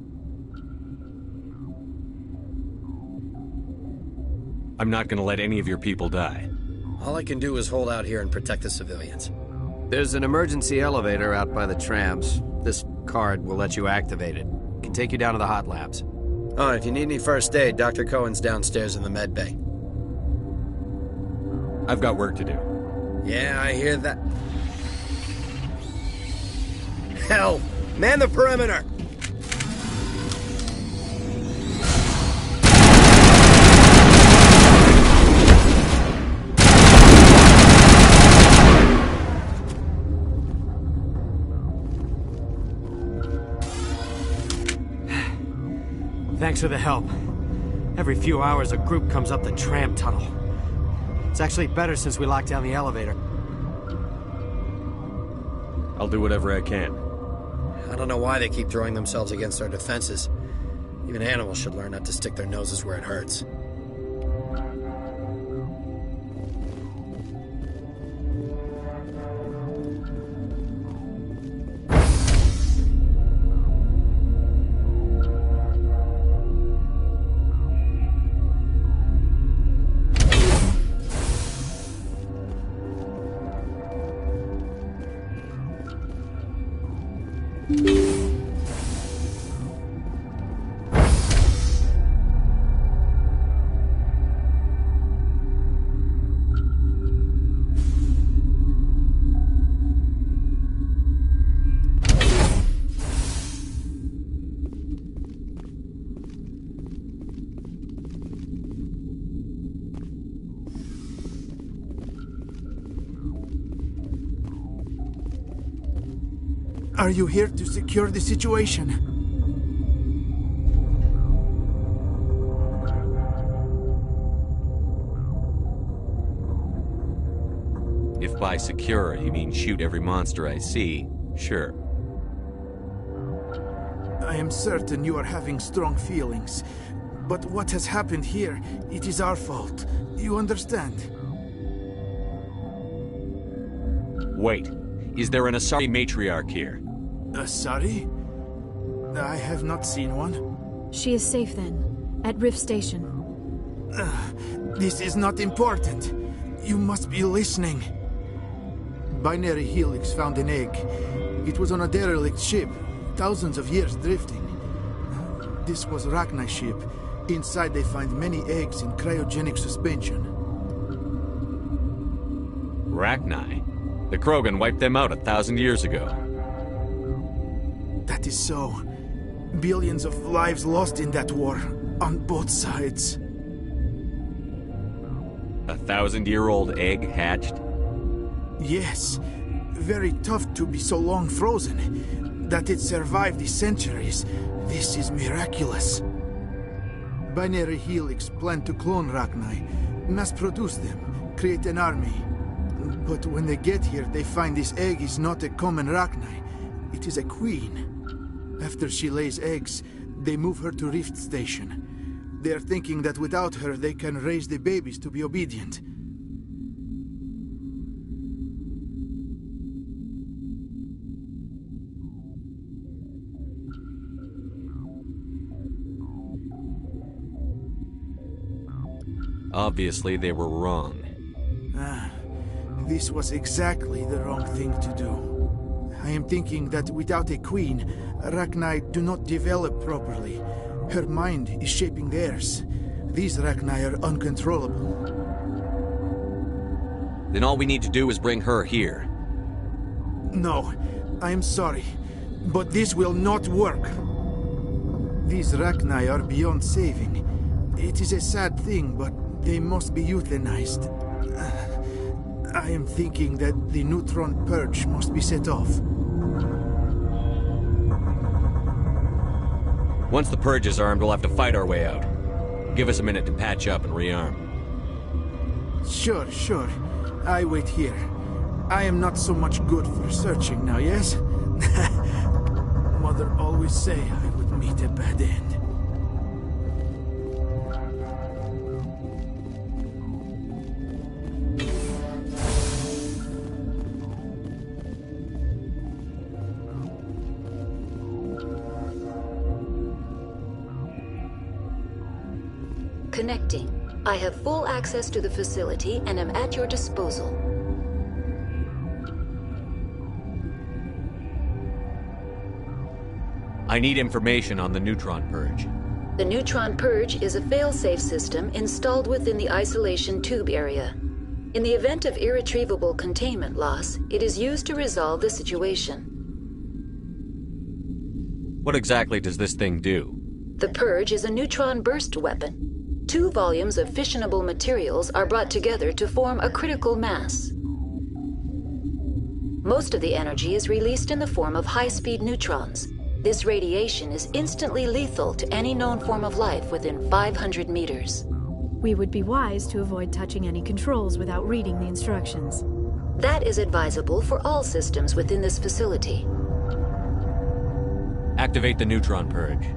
I'm not gonna let any of your people die. All I can do is hold out here and protect the civilians. There's an emergency elevator out by the trams. This card will let you activate it. It can take you down to the hot labs. Oh, if you need any first aid, Dr. Cohen's downstairs in the med bay. I've got work to do. Yeah, I hear that. Hell! Man the perimeter! Thanks for the help. Every few hours, a group comes up the tram tunnel. It's actually better since we locked down the elevator. I'll do whatever I can. I don't know why they keep throwing themselves against our defenses. Even animals should learn not to stick their noses where it hurts. Are you here to secure the situation? If by secure you mean shoot every monster I see, sure. I am certain you are having strong feelings. But what has happened here, it is our fault. You understand? Wait. Is there an Asari matriarch here? Asari? I have not seen one. She is safe then, at Rift Station. This is not important. You must be listening. Binary Helix found an egg. It was on a derelict ship, thousands of years drifting. This was Rachni ship. Inside they find many eggs in cryogenic suspension. Rachni? The Krogan wiped them out 1,000 years ago. That is so. Billions of lives lost in that war, on both sides. 1,000-year-old egg hatched? Yes. Very tough to be so long frozen. That it survived the centuries. This is miraculous. Binary Helix planned to clone Rachni, mass-produce them, create an army. But when they get here, they find this egg is not a common Rachni. It is a queen. After she lays eggs, they move her to Rift Station. They are thinking that without her, they can raise the babies to be obedient. Obviously, they were wrong. This was exactly the wrong thing to do. I am thinking that without a queen, Rachni do not develop properly. Her mind is shaping theirs. These Rachni are uncontrollable. Then all we need to do is bring her here. No, I am sorry, but this will not work. These Rachni are beyond saving. It is a sad thing, but They must be euthanized. I am thinking that the neutron purge must be set off. Once the purge is armed, we'll have to fight our way out. Give us a minute to patch up and rearm. Sure. I wait here. I am not so much good for searching now, yes? Mother always say I would meet a bad end. Connecting. I have full access to the facility and am at your disposal. I need information on the neutron purge. The neutron purge is a fail-safe system installed within the isolation tube area. In the event of irretrievable containment loss, it is used to resolve the situation. What exactly does this thing do? The purge is a neutron burst weapon. 2 volumes of fissionable materials are brought together to form a critical mass. Most of the energy is released in the form of high-speed neutrons. This radiation is instantly lethal to any known form of life within 500 meters. We would be wise to avoid touching any controls without reading the instructions. That is advisable for all systems within this facility. Activate the neutron purge.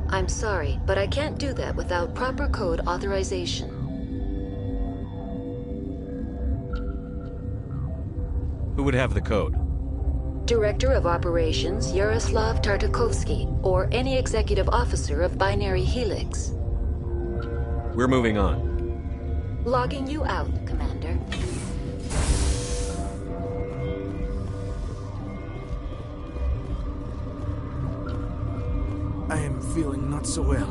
I'm sorry, but I can't do that without proper code authorization. Who would have the code? Director of Operations Yaroslav Tartakovsky, or any executive officer of Binary Helix. We're moving on. Logging you out, Commander. I am feeling not so well.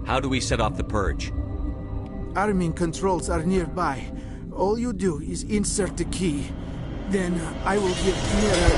How do we set off the purge? Arming controls are nearby. All you do is insert the key. Then I will give Mira the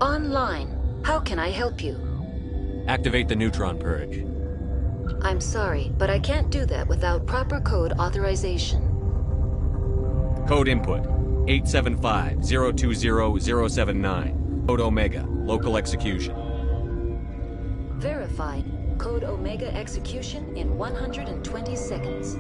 Online. How can I help you? Activate the neutron purge. I'm sorry, but I can't do that without proper code authorization. Code input 875-020-079. Code Omega. Local execution. Verified. Code Omega execution in 120 seconds.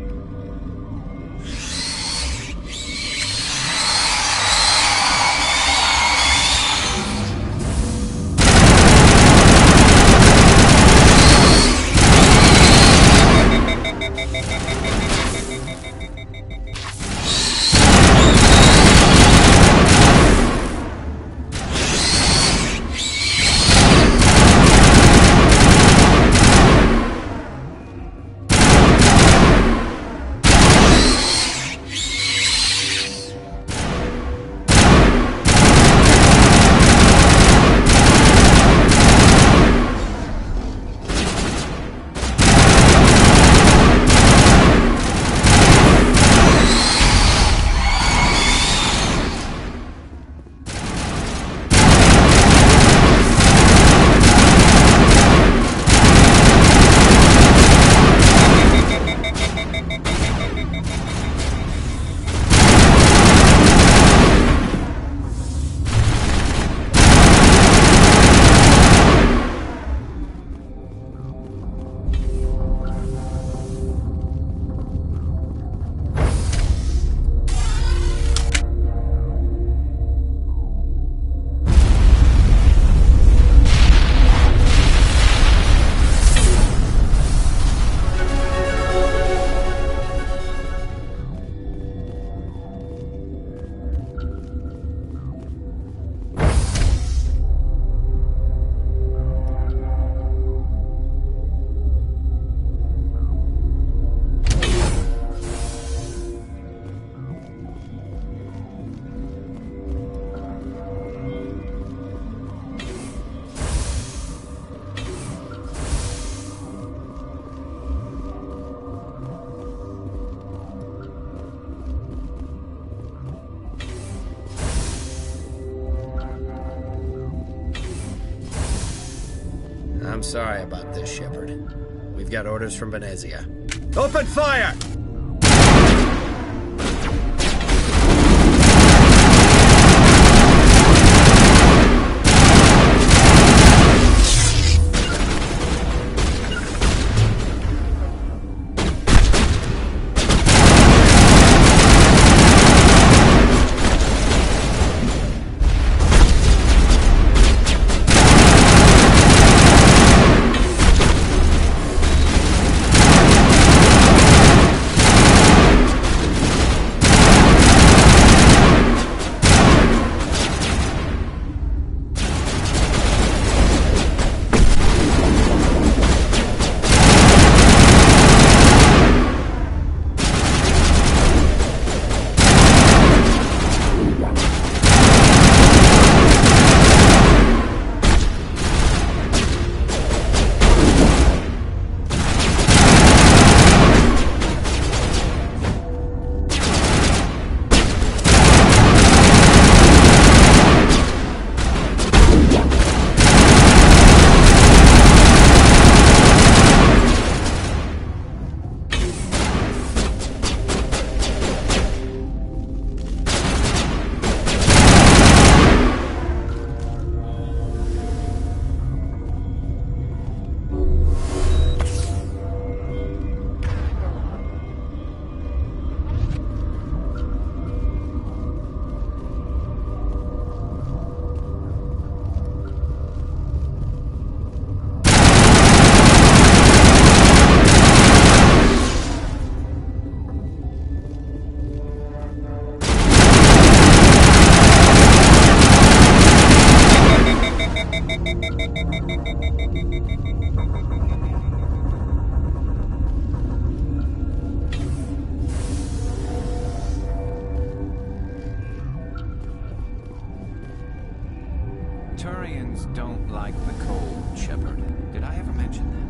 I'm sorry about this, Shepard. We've got orders from Venezia. Open fire! Turians don't like the cold, Shepard. Did I ever mention that?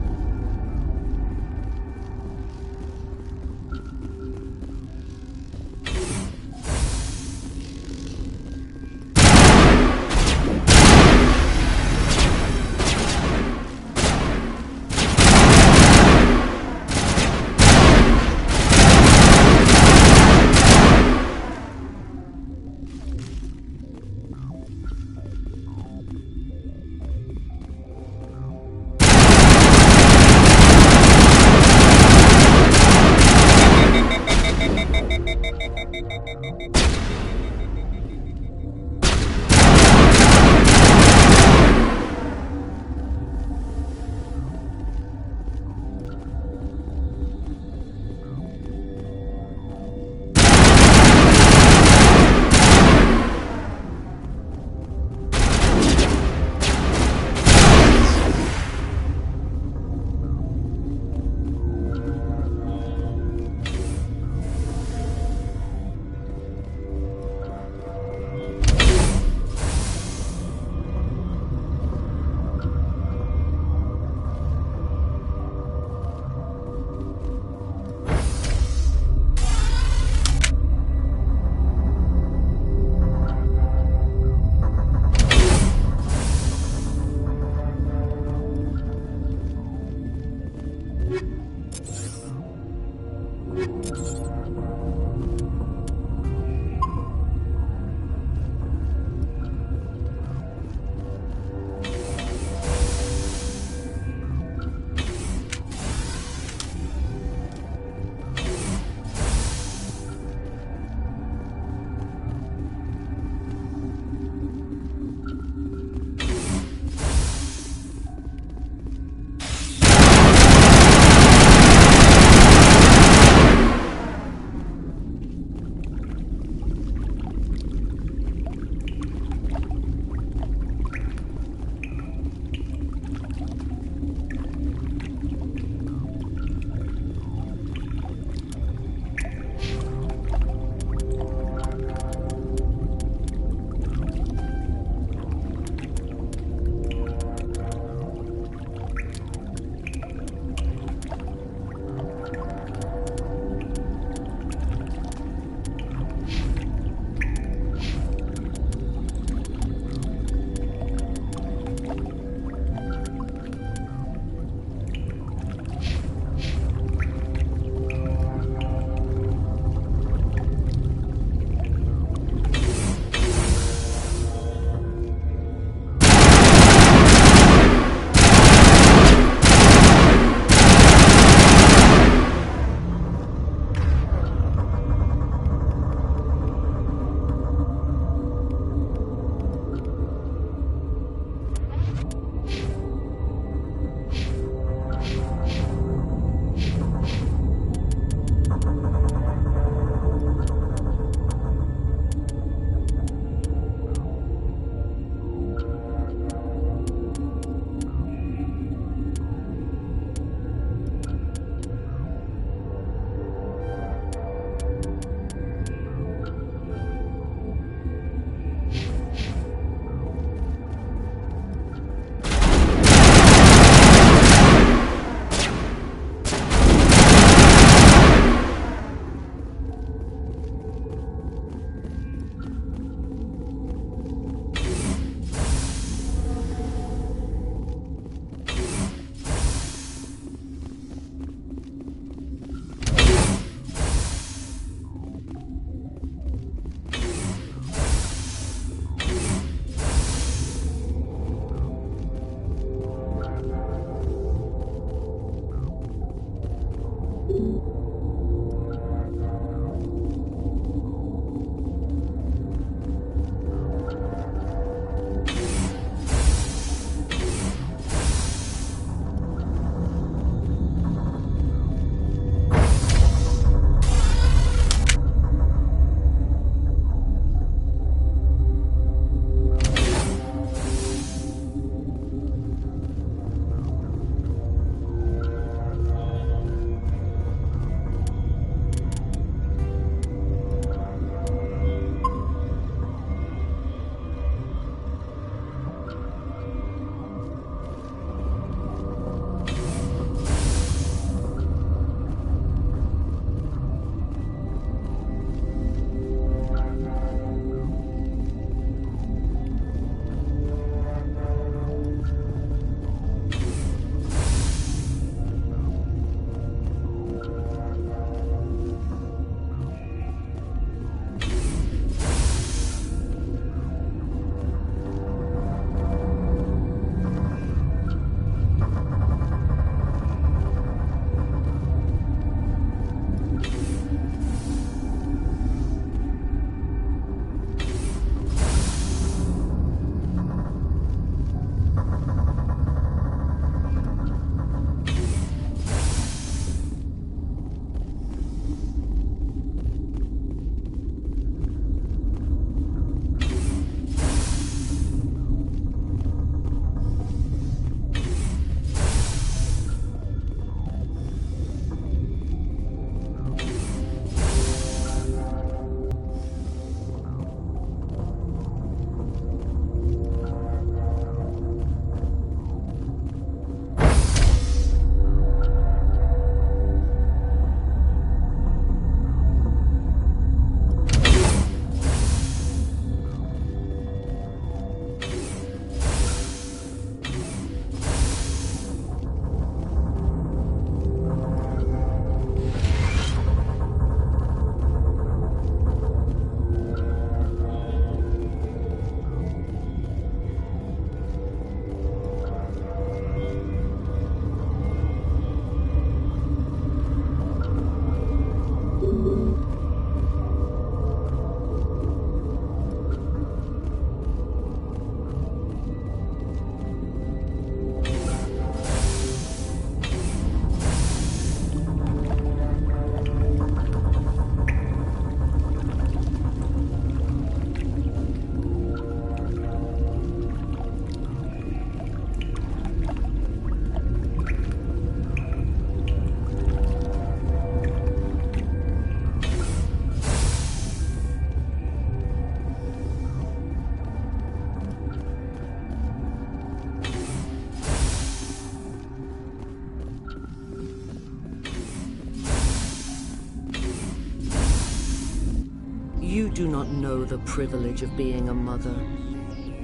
You do not know the privilege of being a mother.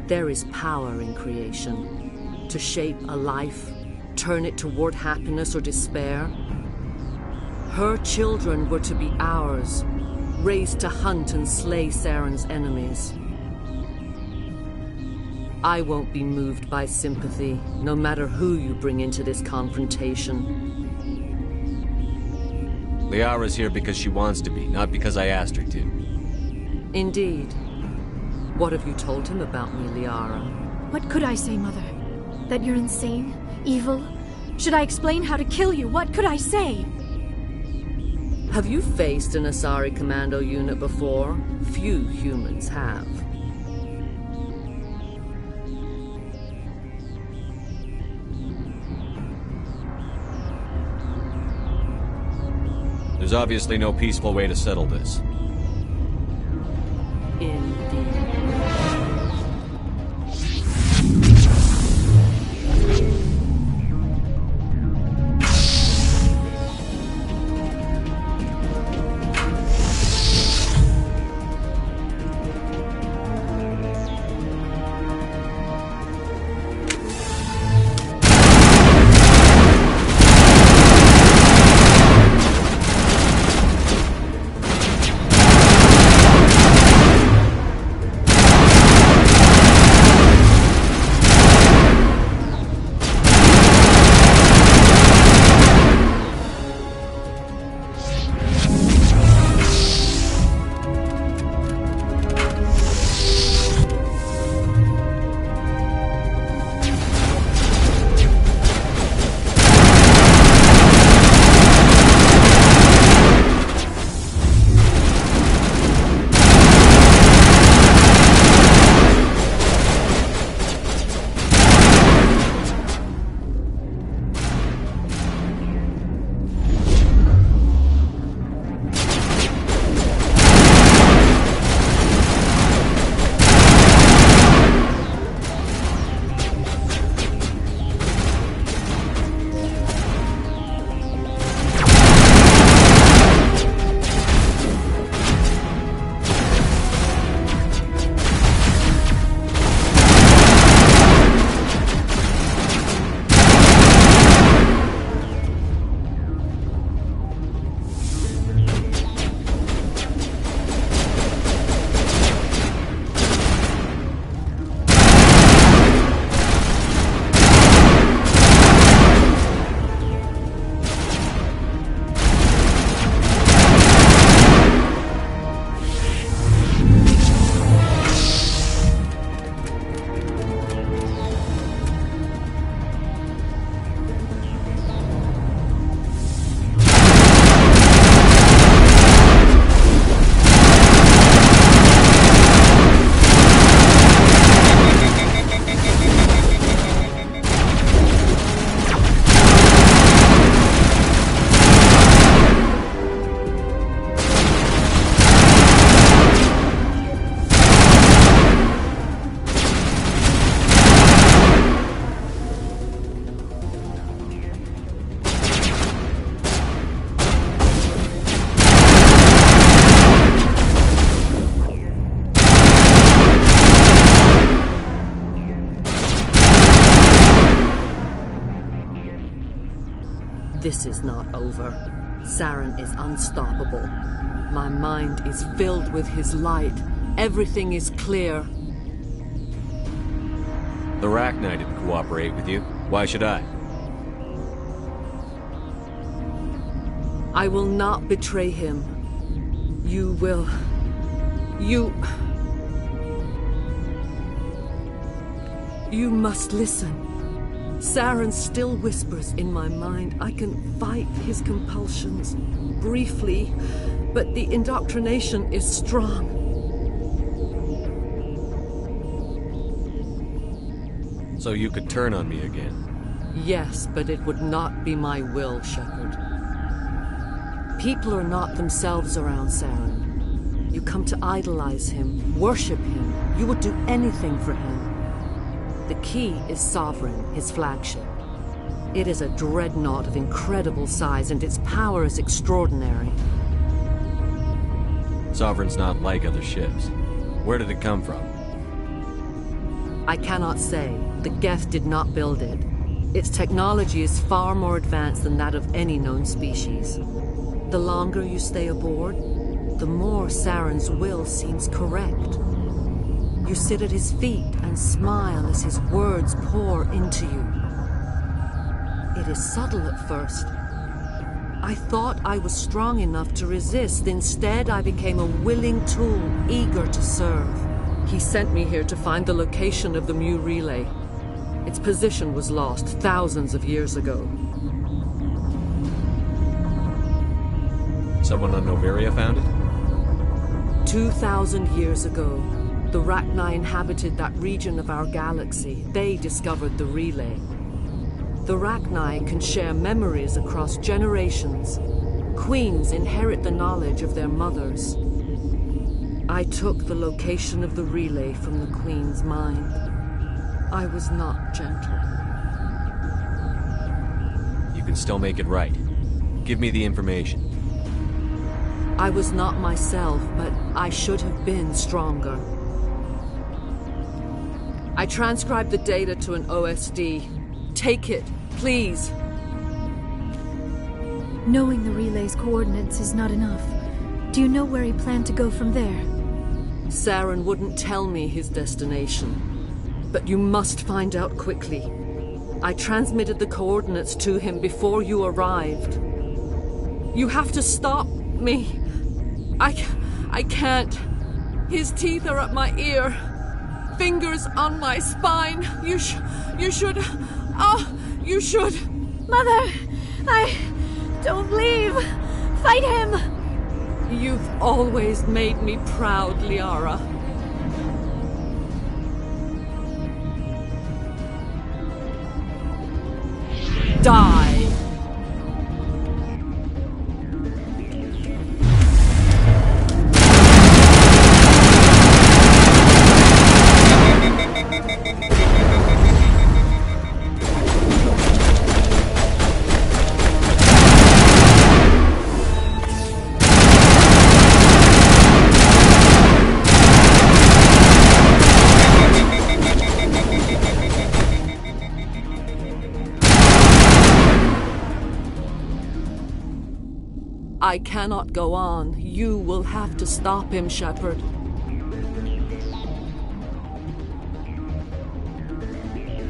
There is power in creation. To shape a life, turn it toward happiness or despair. Her children were to be ours, raised to hunt and slay Saren's enemies. I won't be moved by sympathy, no matter who you bring into this confrontation. Liara's here because she wants to be, not because I asked her to. Indeed. What have you told him about me, Liara? What could I say, Mother? That you're insane? Evil? Should I explain how to kill you? What could I say? Have you faced an Asari commando unit before? Few humans have. There's obviously no peaceful way to settle this. This is not over. Saren is unstoppable. My mind is filled with his light. Everything is clear. The Rachni didn't cooperate with you. Why should I? I will not betray him. You will... You must listen. Saren still whispers in my mind. I can fight his compulsions, briefly, but the indoctrination is strong. So you could turn on me again? Yes, but it would not be my will, Shepard. People are not themselves around Saren. You come to idolize him, worship him. You would do anything for him. The key is Sovereign, his flagship. It is a dreadnought of incredible size, and its power is extraordinary. Sovereign's not like other ships. Where did it come from? I cannot say. The Geth did not build it. Its technology is far more advanced than that of any known species. The longer you stay aboard, the more Saren's will seems correct. You sit at his feet and smile as his words pour into you. It is subtle at first. I thought I was strong enough to resist. Instead, I became a willing tool, eager to serve. He sent me here to find the location of the Mu relay. Its position was lost thousands of years ago. Someone on Noveria found it? 2,000 years ago, the Rachni inhabited that region of our galaxy. They discovered the relay. The Rachni can share memories across generations. Queens inherit the knowledge of their mothers. I took the location of the relay from the Queen's mind. I was not gentle. You can still make it right. Give me the information. I was not myself, but I should have been stronger. I transcribed the data to an OSD. Take it, please. Knowing the relay's coordinates is not enough. Do you know where he planned to go from there? Saren wouldn't tell me his destination. But you must find out quickly. I transmitted the coordinates to him before you arrived. You have to stop me. I can't. His teeth are at my ear. Fingers on my spine. You should... Oh, you should... Mother! Don't leave! Fight him! You've always made me proud, Liara. Die! I cannot go on. You will have to stop him, Shepard.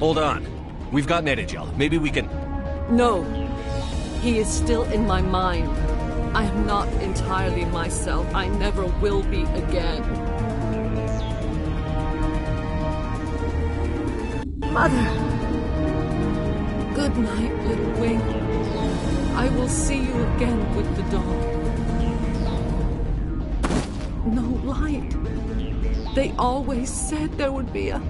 Hold on. We've got Netagel. Maybe we can... No. He is still in my mind. I am not entirely myself. I never will be again. Mother! Good night, little wing. I will see you again with the dawn. No light. They always said there would be a...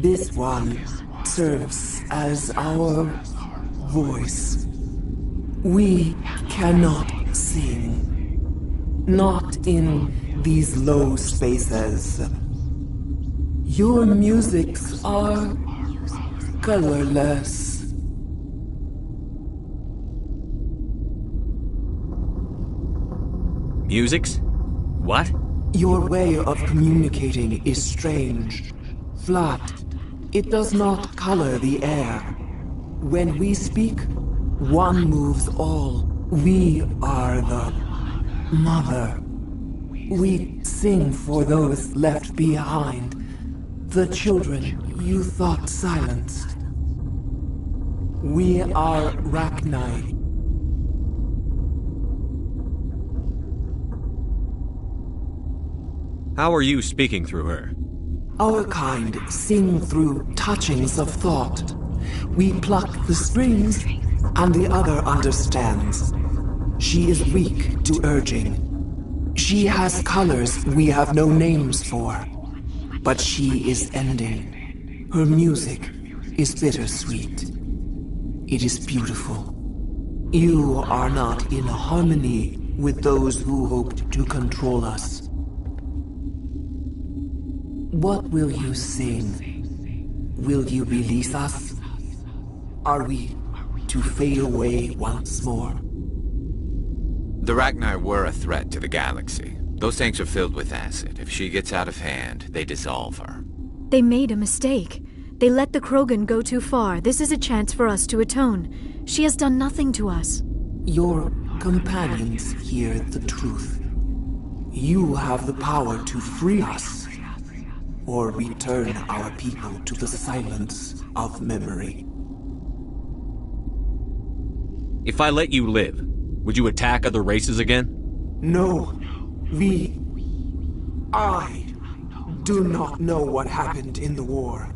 This one serves as our voice. We cannot sing. Not in these low spaces. Your musics are colorless. Musics? What? Your way of communicating is strange. Flat. It does not color the air. When we speak, one moves all. We are the mother. We sing for those left behind. The children you thought silenced. We are Rachni. How are you speaking through her? Our kind sing through touchings of thought. We pluck the strings, and the other understands. She is weak to urging. She has colors we have no names for. But she is ending. Her music is bittersweet. It is beautiful. You are not in harmony with those who hoped to control us. What will you sing? Will you release us? Are we to fade away once more? The Rachni were a threat to the galaxy. Those tanks are filled with acid. If she gets out of hand, they dissolve her. They made a mistake. They let the Krogan go too far. This is a chance for us to atone. She has done nothing to us. Your companions hear the truth. You have the power to free us, or return our people to the silence of memory. If I let you live, would you attack other races again? No. I do not know what happened in the war.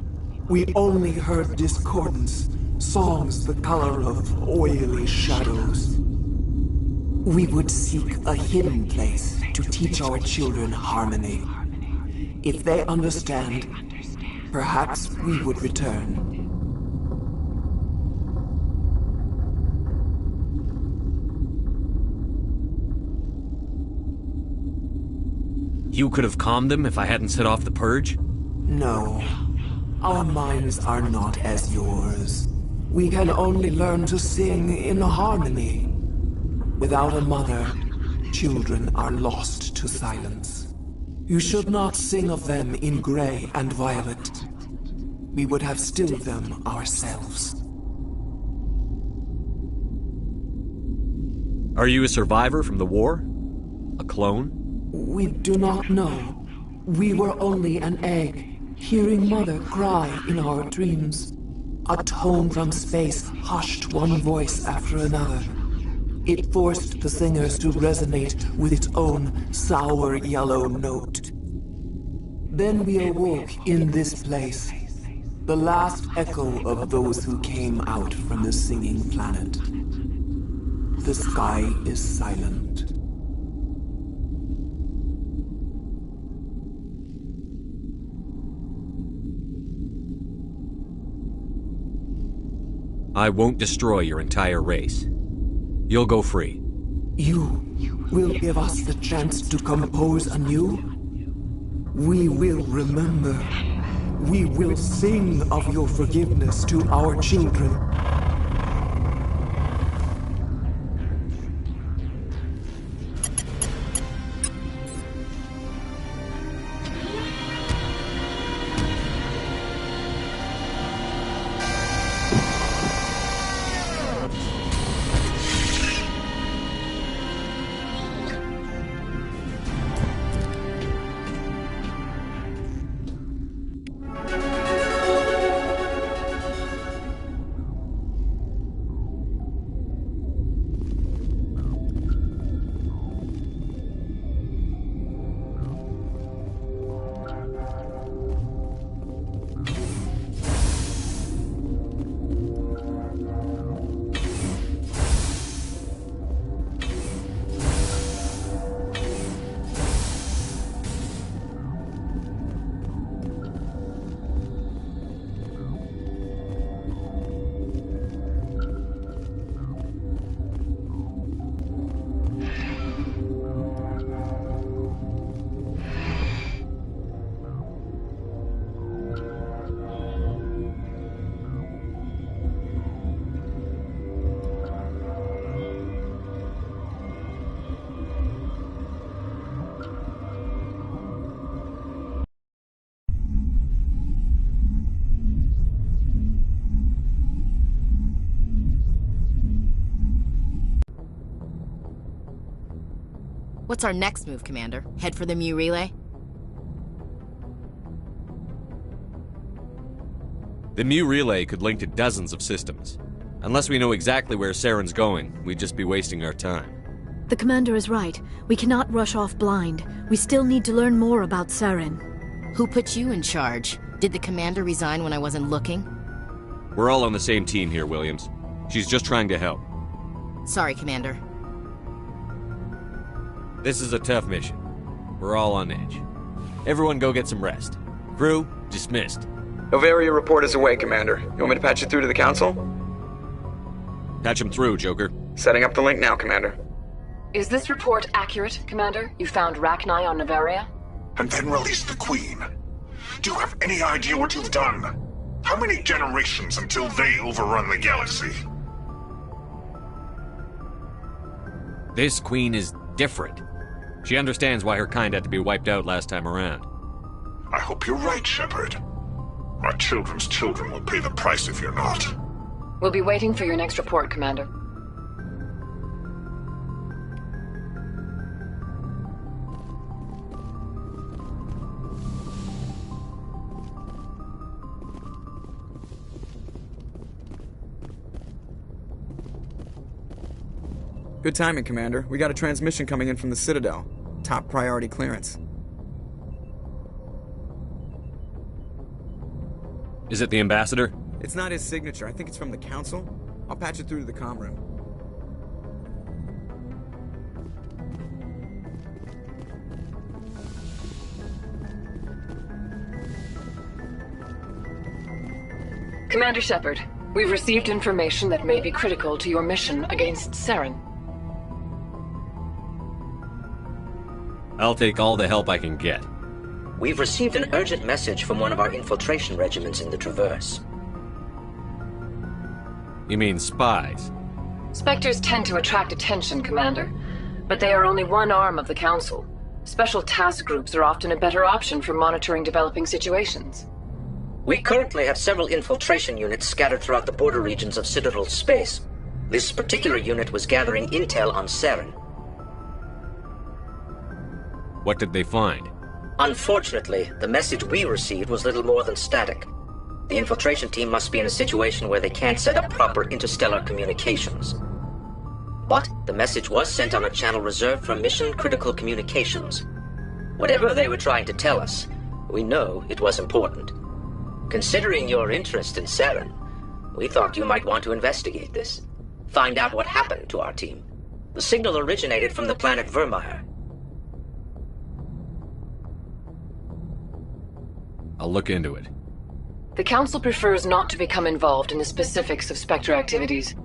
We only heard discordance, songs the color of oily shadows. We would seek a hidden place to teach our children harmony. If they understand, perhaps we would return. You could have calmed them if I hadn't set off the purge? No. Our minds are not as yours. We can only learn to sing in harmony. Without a mother, children are lost to silence. You should not sing of them in gray and violet. We would have stilled them ourselves. Are you a survivor from the war? A clone? We do not know. We were only an egg, hearing Mother cry in our dreams. A tone from space hushed one voice after another. It forced the singers to resonate with its own sour yellow note. Then we awoke in this place, the last echo of those who came out from the singing planet. The sky is silent. I won't destroy your entire race. You'll go free. You will give us the chance to compose anew? We will remember. We will sing of your forgiveness to our children. What's our next move, Commander? Head for the Mu Relay? The Mu Relay could link to dozens of systems. Unless we know exactly where Saren's going, we'd just be wasting our time. The Commander is right. We cannot rush off blind. We still need to learn more about Saren. Who put you in charge? Did the Commander resign when I wasn't looking? We're all on the same team here, Williams. She's just trying to help. Sorry, Commander. This is a tough mission. We're all on edge. Everyone go get some rest. Crew, dismissed. Novaria report is away, Commander. You want me to patch it through to the Council? Patch him through, Joker. Setting up the link now, Commander. Is this report accurate, Commander? You found Rachni on Novaria? And then released the Queen. Do you have any idea what you've done? How many generations until they overrun the galaxy? This Queen is different. She understands why her kind had to be wiped out last time around. I hope you're right, Shepard. My children's children will pay the price if you're not. We'll be waiting for your next report, Commander. Good timing, Commander. We got a transmission coming in from the Citadel. Top priority clearance. Is it the Ambassador? It's not his signature. I think it's from the Council. I'll patch it through to the comm room. Commander Shepard, we've received information that may be critical to your mission against Saren. I'll take all the help I can get. We've received an urgent message from one of our infiltration regiments in the Traverse. You mean spies? Spectres tend to attract attention, Commander, but they are only one arm of the Council. Special task groups are often a better option for monitoring developing situations. We currently have several infiltration units scattered throughout the border regions of Citadel space. This particular unit was gathering intel on Saren. What did they find? Unfortunately, the message we received was little more than static. The infiltration team must be in a situation where they can't set up proper interstellar communications. But the message was sent on a channel reserved for mission-critical communications. Whatever they were trying to tell us, we know it was important. Considering your interest in Saren, we thought you might want to investigate this. Find out what happened to our team. The signal originated from the planet Virmire. I'll look into it. The Council prefers not to become involved in the specifics of Spectre activities.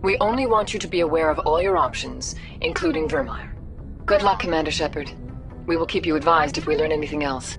We only want you to be aware of all your options, including Virmire. Good luck, Commander Shepard. We will keep you advised if we learn anything else.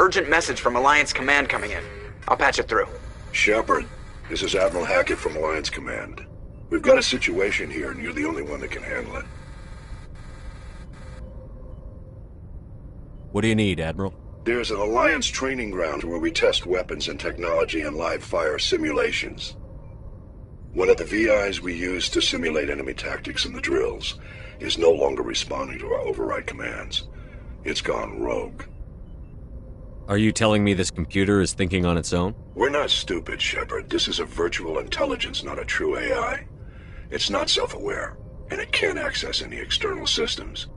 urgent message from Alliance Command coming in. I'll patch it through. Shepard, this is Admiral Hackett from Alliance Command. We've got a situation here, and you're the only one that can handle it. What do you need, Admiral? There's an Alliance training ground where we test weapons and technology in live-fire simulations. One of the VIs we use to simulate enemy tactics in the drills is no longer responding to our override commands. It's gone rogue. Are you telling me this computer is thinking on its own? We're not stupid, Shepard. This is a virtual intelligence, not a true AI. It's not self-aware, and it can't access any external systems.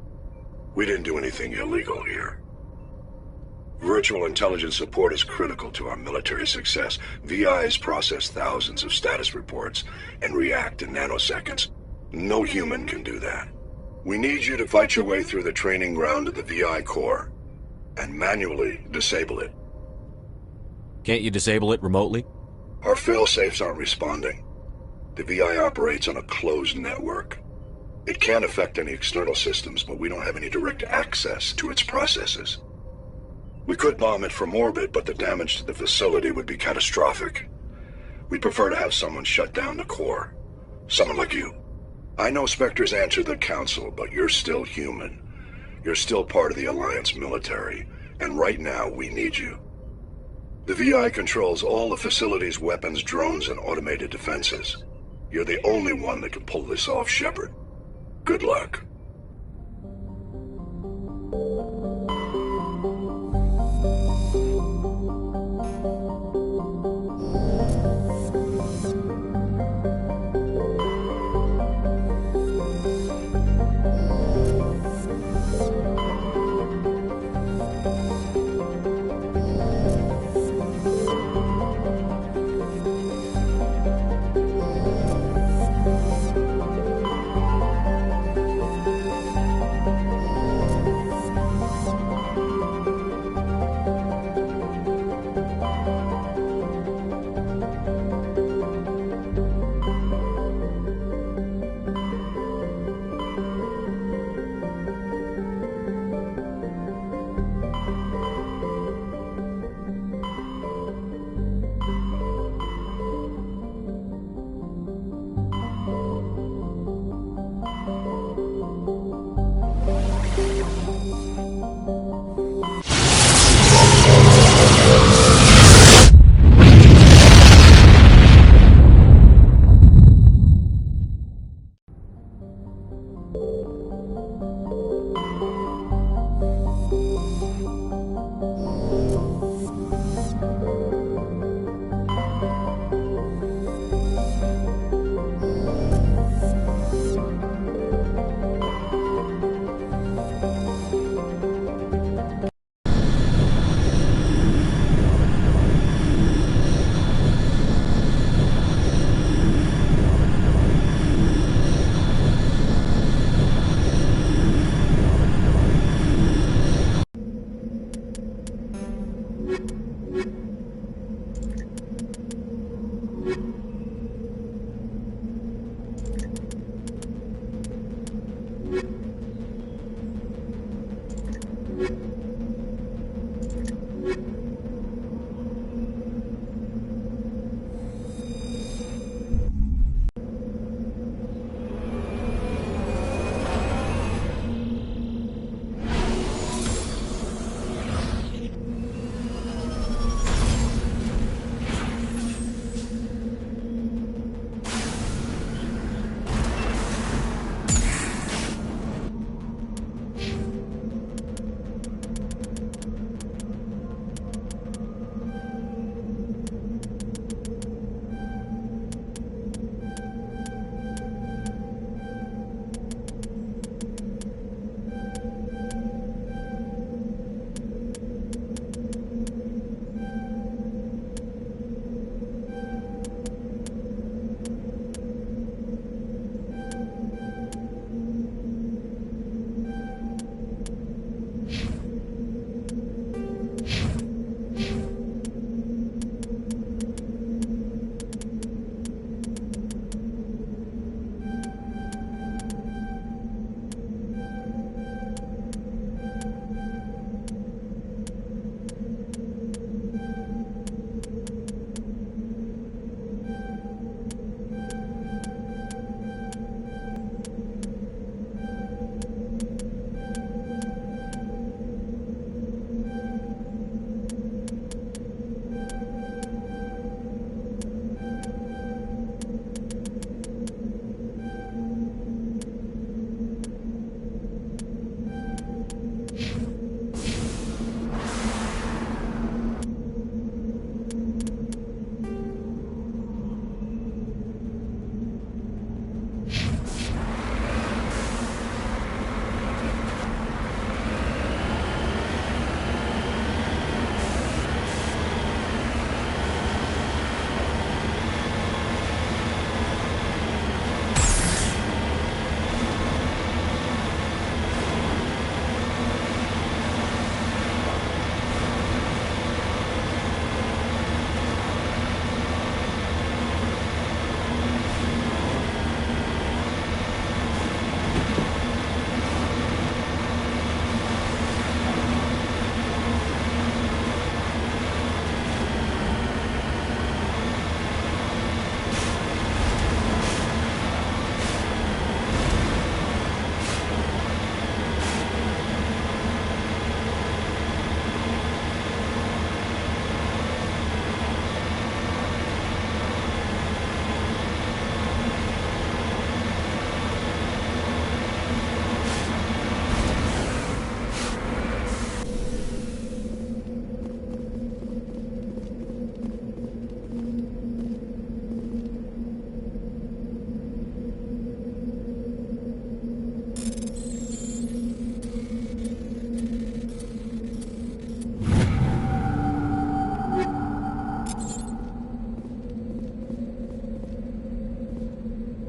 We didn't do anything illegal here. Virtual intelligence support is critical to our military success. VIs process thousands of status reports and react in nanoseconds. No human can do that. We need you to fight your way through the training ground of the VI core and manually disable it. Can't you disable it remotely? Our fail-safes aren't responding. The VI operates on a closed network. It can affect any external systems, but we don't have any direct access to its processes. We could bomb it from orbit, but the damage to the facility would be catastrophic. We'd prefer to have someone shut down the core. Someone like you. I know Spectres answer the Council, but you're still human. You're still part of the Alliance military, and right now we need you. The VI controls all the facility's weapons, drones, and automated defenses. You're the only one that can pull this off, Shepard. Good luck.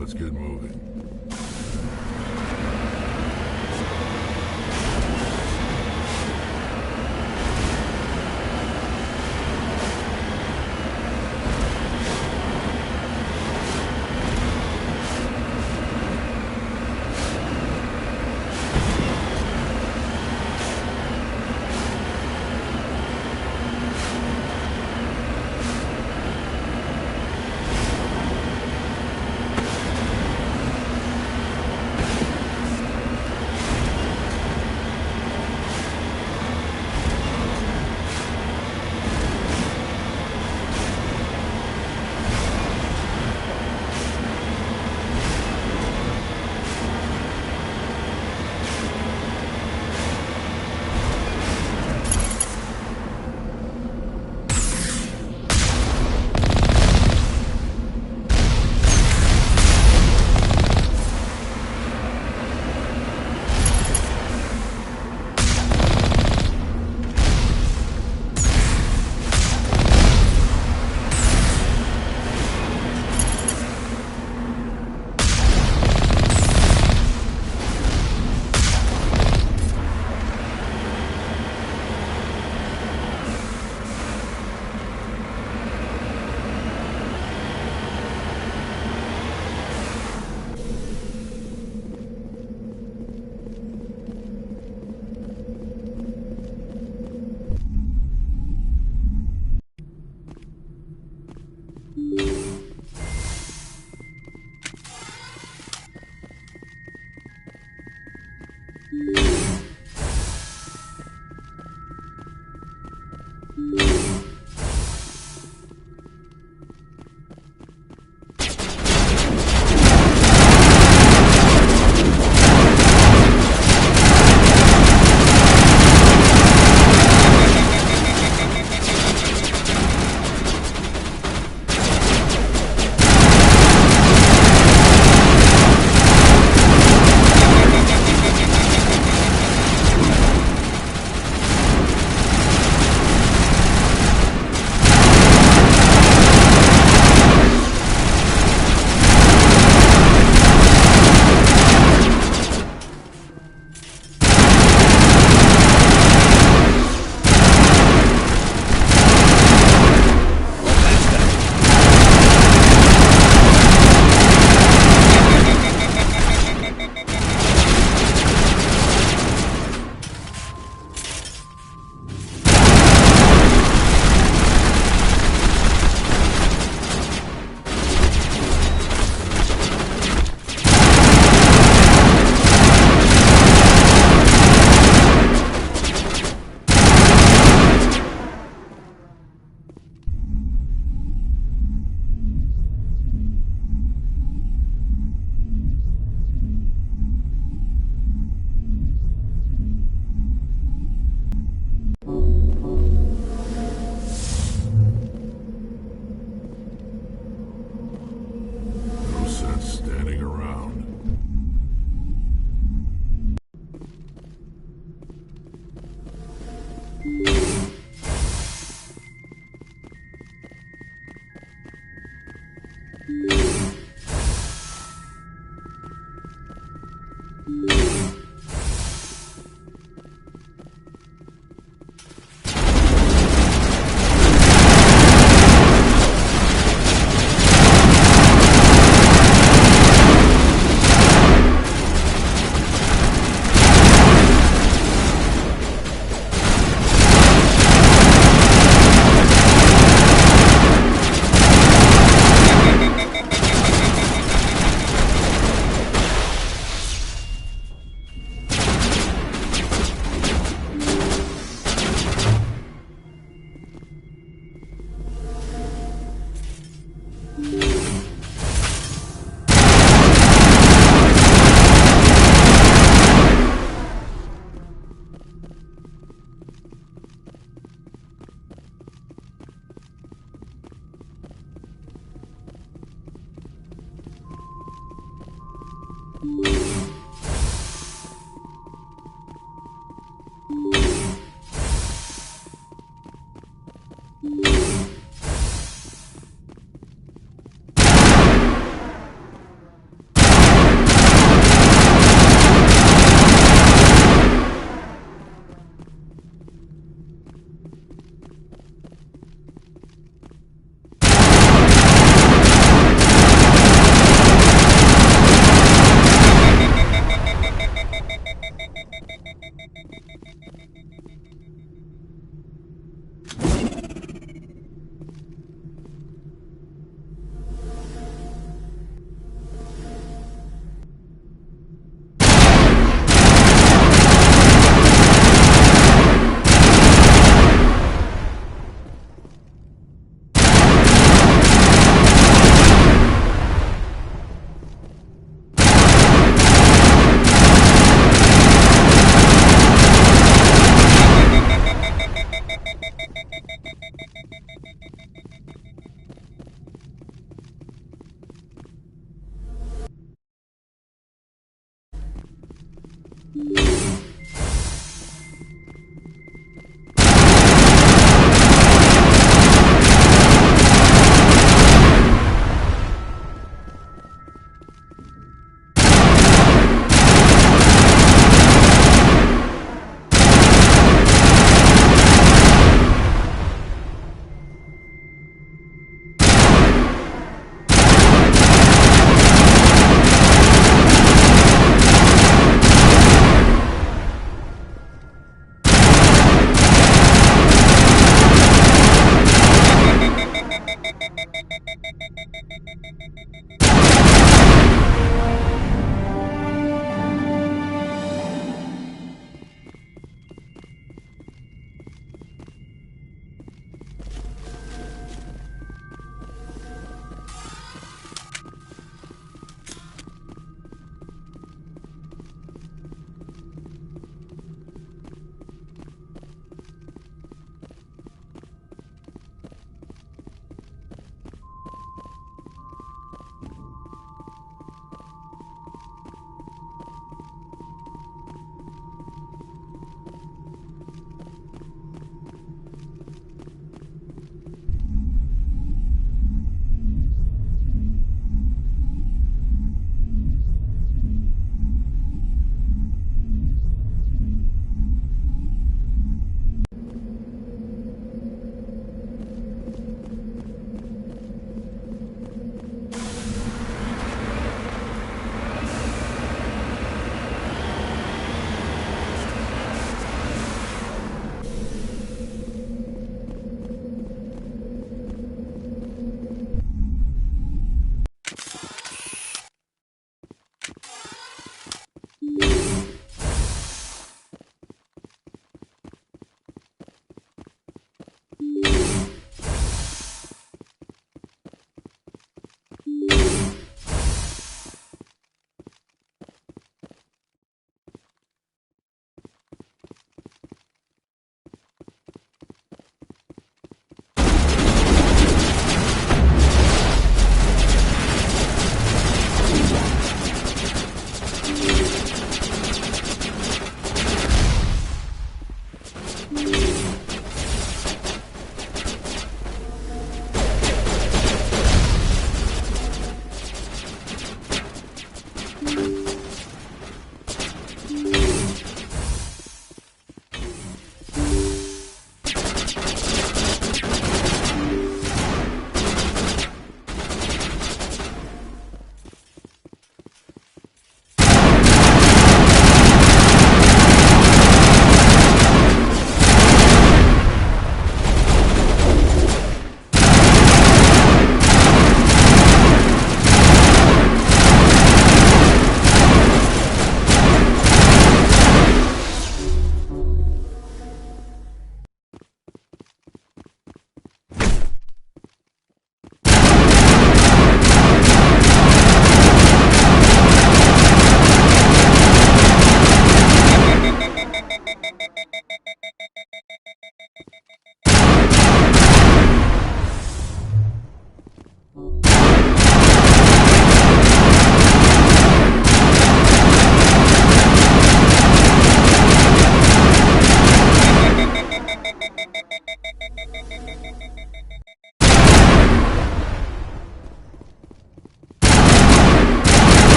Let's get moving.